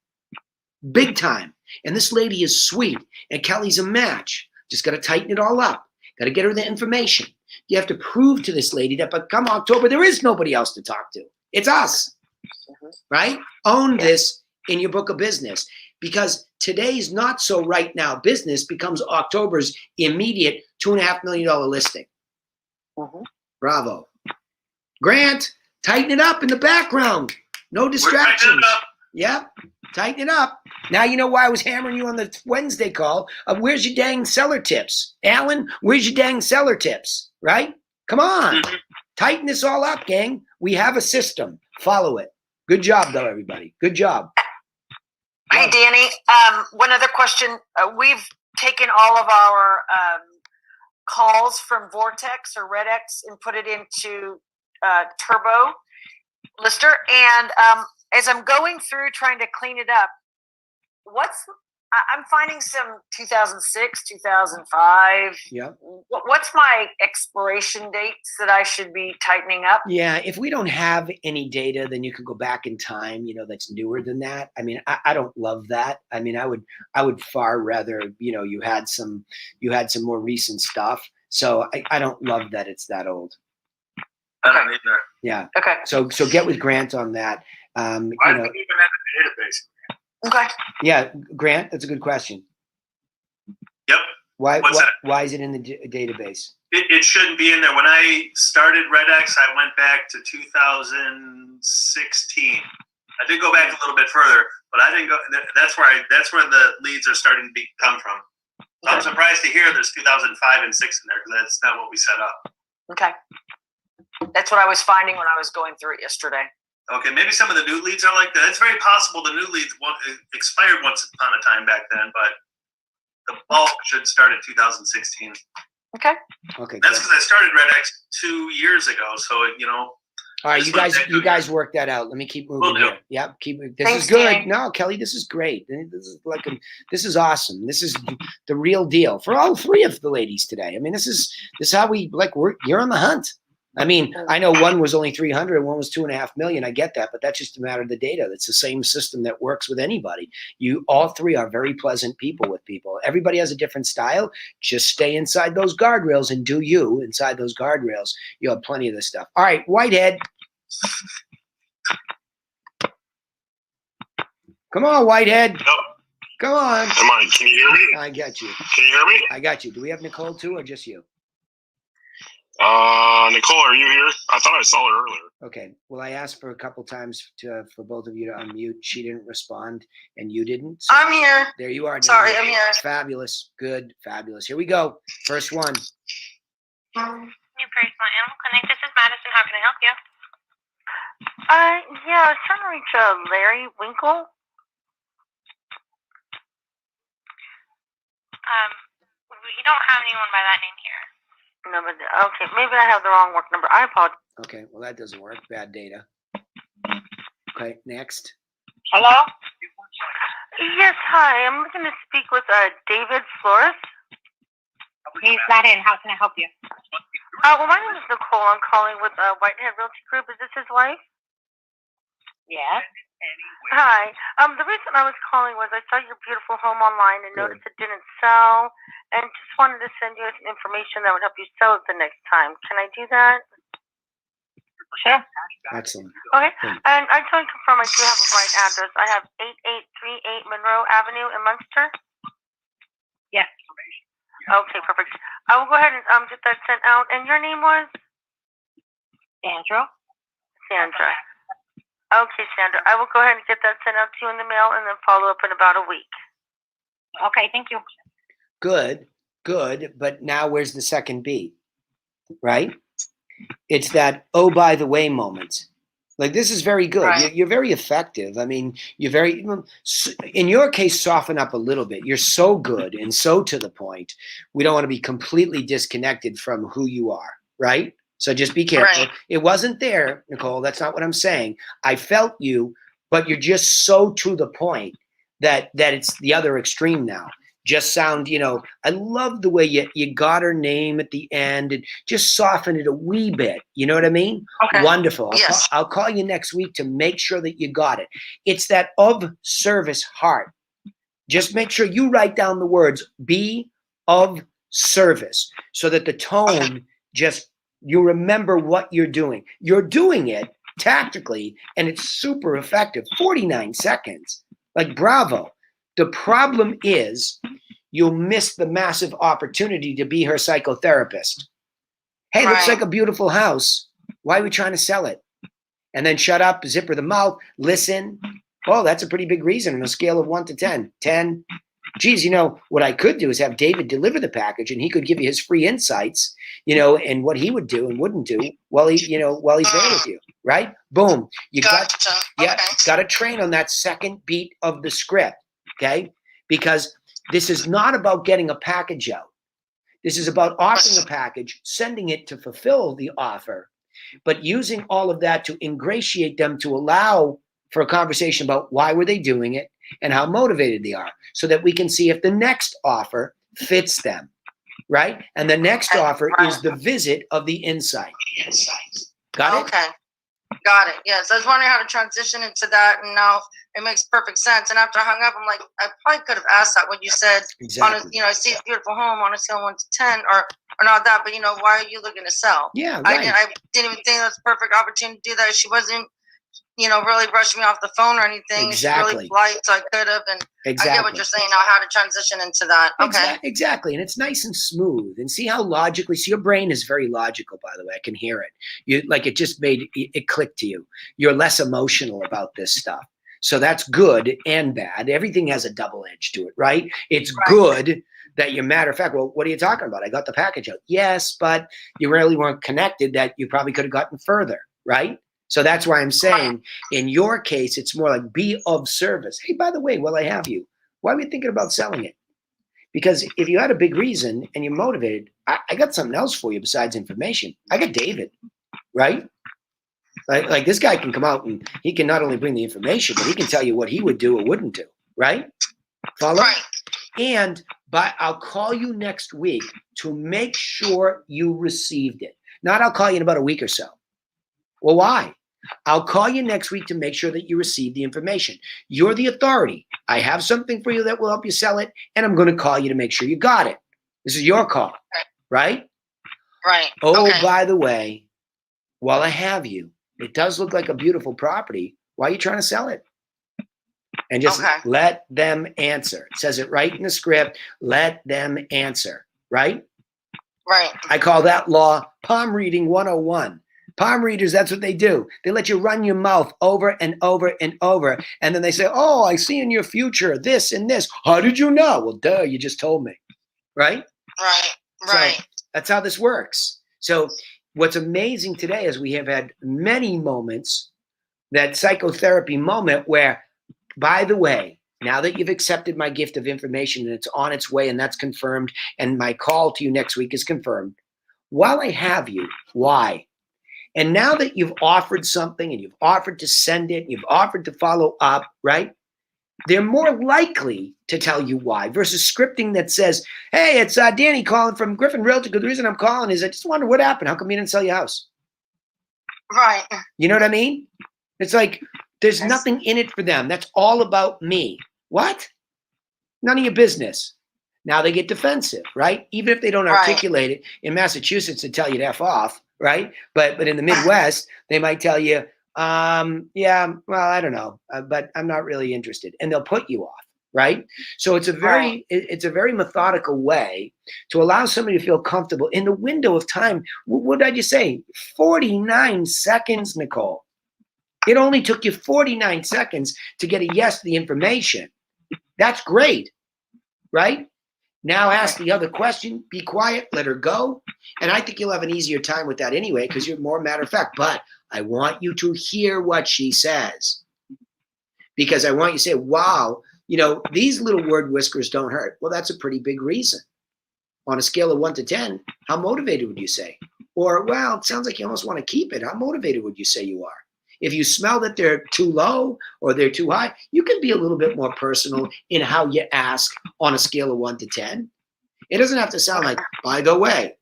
Big time. And this lady is sweet, and Kelly's a match. Just got to tighten it all up. Got to get her the information. You have to prove to this lady that, but come October, there is nobody else to talk to. It's us. Right? Own this in your book of business, because today's not so right now business becomes October's immediate $2.5 million listing. Bravo. Grant, tighten it up in the background. No distractions. Yep. Tighten it up. Now you know why I was hammering you on the Wednesday call of where's your dang seller tips? Alan, where's your dang seller tips? Right? Come on. Tighten this all up, gang. We have a system. Follow it. Good job, though, everybody. Good job. Hey, Danny. One other question. We've taken all of our calls from Vortex or RedX and put it into Turbo Lister. And as I'm going through trying to clean it up, I'm finding some 2006, 2005. Yeah. What's my expiration dates that I should be tightening up? Yeah. If we don't have any data, then you could go back in time, that's newer than that. I mean, I don't love that. I mean, I would far rather, you had some more recent stuff. So I don't love that it's that old. I don't either. Yeah. Okay. So get with Grant on that. I don't even have a database. Okay. Yeah, Grant, that's a good question. Yep. Why is it in the database? It shouldn't be in there. When I started RedX, I went back to 2016. I did go back a little bit further, but I didn't go. That's where the leads are starting to come from. So I'm surprised to hear there's 2005 and 6 in there, because that's not what we set up. Okay. That's what I was finding when I was going through it yesterday. Okay, maybe some of the new leads are like that. It's very possible the new leads expired once upon a time back then, but the bulk should start in 2016. Okay. Okay. That's because I started RedX 2 years ago, so All right, you guys work that out. Let me keep moving here. Yep, this Thanks, is good. Danny. No, Kelly, this is great. This is awesome. This is the real deal for all three of the ladies today. I mean, this is how we you're on the hunt. I mean, I know one was only 300 and one was 2.5 million. I get that, but that's just a matter of the data. That's the same system that works with anybody. All three are very pleasant people with people. Everybody has a different style. Just stay inside those guardrails and do you inside those guardrails. You'll have plenty of this stuff. All right, Whitehead. Come on, Whitehead. Yep. Come on. Am I? Can you hear me? I got you. Can you hear me? I got you. Do we have Nicole too, or just you? Nicole, are you here? I thought I saw her earlier. Okay. Well, I asked for a couple times for both of you to unmute. She didn't respond, and you didn't. So I'm here. there you are. Sorry, I'm here. Fabulous. Good. Fabulous. Here we go. First one. New Personal Animal Clinic. This is Madison. How can I help you? Yeah, I was trying to reach Larry Winkle. We don't have anyone by that name here. No, but okay, maybe I have the wrong work number. I apologize. Okay. Well, that doesn't work. Bad data. Okay. Next. Hello? Yes, hi. I'm looking to speak with David Flores. He's not in. How can I help you? Well, my name is Nicole. I'm calling with Whitehead Realty Group. Is this his wife? Yes. Hi. The reason I was calling was I saw your beautiful home online and noticed it didn't sell, and just wanted to send you some information that would help you sell it the next time. Can I do that? Sure. Excellent. Okay. And I just want to confirm I do have the right address. I have 8838 Monroe Avenue in Munster. Yes. Okay, perfect. I will go ahead and get that sent out. And your name was? Sandra. Sandra. Okay, Sandra. I will go ahead and get that sent out to you in the mail and then follow up in about a week. Okay, thank you. Good. Good. But now where's the second B? Right? It's that, oh, by the way moments. Like, this is very good. Right. You're very effective. I mean, you're very, in your case, soften up a little bit. You're so good and so to the point. We don't want to be completely disconnected from who you are, right? So just be careful. Right. It wasn't there, Nicole. That's not what I'm saying. I felt you, but you're just so to the point that it's the other extreme now. Just sound, I love the way you got her name at the end and just soften it a wee bit. You know what I mean? Okay. Wonderful. Yes. I'll call you next week to make sure that you got it. It's that of service heart. Just make sure you write down the words, be of service, so that the tone you remember what you're doing. You're doing it tactically, and it's super effective. 49 seconds. Like, bravo. The problem is you'll miss the massive opportunity to be her psychotherapist. Hey, looks like a beautiful house. Why are we trying to sell it? And then shut up, zipper the mouth, listen. Oh, that's a pretty big reason on a scale of 1 to 10. 10. Geez, what I could do is have David deliver the package, and he could give you his free insights, and what he would do and wouldn't do while he's there with you, right? Boom. You got to train on that second beat of the script, okay? Because this is not about getting a package out. This is about offering a package, sending it to fulfill the offer, but using all of that to ingratiate them, to allow for a conversation about why were they doing it and how motivated they are, so that we can see if the next offer fits them, right? And the next offer is the visit of the insight. Got it? Okay. Got it. Yes. I was wondering how to transition into that, and now it makes perfect sense. And after I hung up, I'm like, I probably could have asked that when you said, Exactly. I see a beautiful home on a scale of 1 to 10, or not that, but why are you looking to sell? Yeah, right. I didn't even think that was a perfect opportunity to do that. She wasn't, really brushing me off the phone or anything. Exactly. She's really polite, so I could have. And Exactly. I get what you're saying now, how to transition into that. Okay. Exactly. And it's nice and smooth. And see how logically, your brain is very logical, by the way. I can hear it. It just made it click to you. You're less emotional about this stuff. So that's good and bad. Everything has a double edge to it, right? It's good that you're matter of fact, well, what are you talking about? I got the package out. Yes, but you really weren't connected, that you probably could have gotten further, right? So that's why I'm saying in your case, it's more like be of service. Hey, by the way, while I have you, why are we thinking about selling it? Because if you had a big reason and you're motivated, I got something else for you besides information. I got David, right? Like this guy can come out and he can not only bring the information, but he can tell you what he would do or wouldn't do, right? Follow? Right. And I'll call you next week to make sure you received it. Not I'll call you in about a week or so. Well, why? I'll call you next week to make sure that you receive the information. You're the authority. I have something for you that will help you sell it, and I'm going to call you to make sure you got it. This is your call, right? Right. Oh, okay. by the way, while I have you, It does look like a beautiful property. Why are you trying to sell it? And just let them answer. It says it right in the script. Let them answer, right? Right. I call that law palm reading 101. Palm readers, that's what they do. They let you run your mouth over and over and over. And then they say, oh, I see in your future this and this. How did you know? Well, duh, you just told me. Right? Right. So that's how this works. So what's amazing today is we have had many moments, that psychotherapy moment where, by the way, now that you've accepted my gift of information and it's on its way and that's confirmed, and my call to you next week is confirmed, while I have you, why? And now that you've offered something and you've offered to send it, you've offered to follow up, right? They're more likely to tell you why versus scripting that says, hey, it's Danny calling from Griffin Realty. The reason I'm calling is I just wonder what happened. How come you didn't sell your house? Right. You know what I mean? It's like there's nothing in it for them. That's all about me. What? None of your business. Now they get defensive, right? Even if they don't articulate it. In Massachusetts, they tell you to F off, right? But in the Midwest, they might tell you, yeah, well, I don't know, but I'm not really interested. And they'll put you off, right? So it's a very methodical way to allow somebody to feel comfortable in the window of time. What did I just say? 49 seconds, Nicole. It only took you 49 seconds to get a yes to the information. That's great, right? Now ask the other question, be quiet, let her go. And I think you'll have an easier time with that anyway, because you're more matter of fact. But I want you to hear what she says, because I want you to say, wow, you know, these little word whiskers don't hurt. Well, that's a pretty big reason. On a scale of 1 to 10, how motivated would you say? Or, well, it sounds like you almost want to keep it. How motivated would you say you are? If you smell that they're too low or they're too high, you can be a little bit more personal in how you ask on a scale of 1 to 10. It doesn't have to sound like, by the way,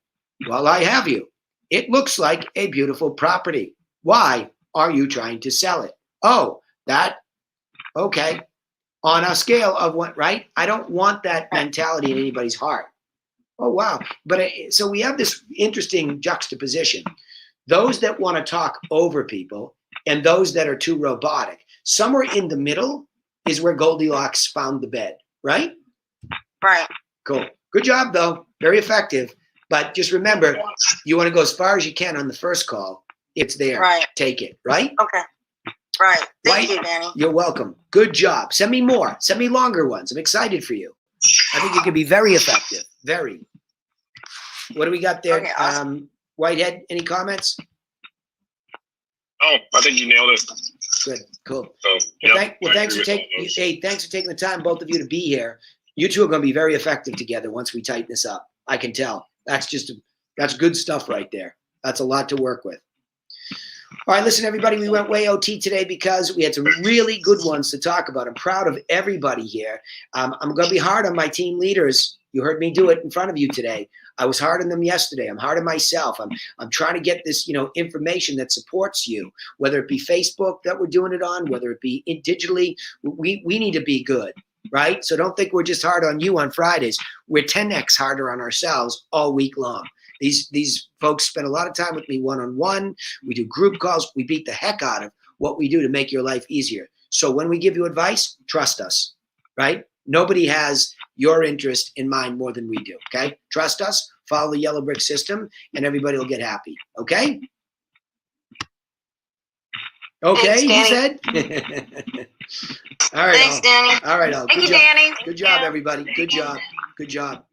while I have you, it looks like a beautiful property. Why are you trying to sell it? Oh, okay. On a scale of what, right? I don't want that mentality in anybody's heart. Oh, wow. But so we have this interesting juxtaposition. Those that want to talk over people and those that are too robotic. Somewhere in the middle is where Goldilocks found the bed, right? Right. Cool. Good job, though. Very effective. But just remember, you want to go as far as you can on the first call. It's there. Right. Take it, right? Okay. Right. Thank you, Danny. You're welcome. Good job. Send me more. Send me longer ones. I'm excited for you. I think you can be very effective. Very. What do we got there? Okay, awesome. Whitehead, any comments? Oh, I think you nailed it. Good, cool. So, thanks for taking the time, both of you, to be here. You two are going to be very effective together once we tighten this up. I can tell. That's good stuff right there. That's a lot to work with. All right, listen, everybody, we went way OT today because we had some really good ones to talk about. I'm proud of everybody here. I'm going to be hard on my team leaders. You heard me do it in front of you today. I was hard on them yesterday. I'm hard on myself. I'm trying to get this, information that supports you, whether it be Facebook that we're doing it on, whether it be digitally. We need to be good, right? So don't think we're just hard on you on Fridays. We're 10x harder on ourselves all week long. These folks spend a lot of time with me one-on-one. We do group calls. We beat the heck out of what we do to make your life easier. So when we give you advice, trust us, right? Nobody has your interest in mind more than we do, okay? Trust us, follow the yellow brick system, and everybody will get happy, okay? Okay, he said. All right. Thanks, Danny. All right, Thank you, Danny. Good job, everybody. Good job.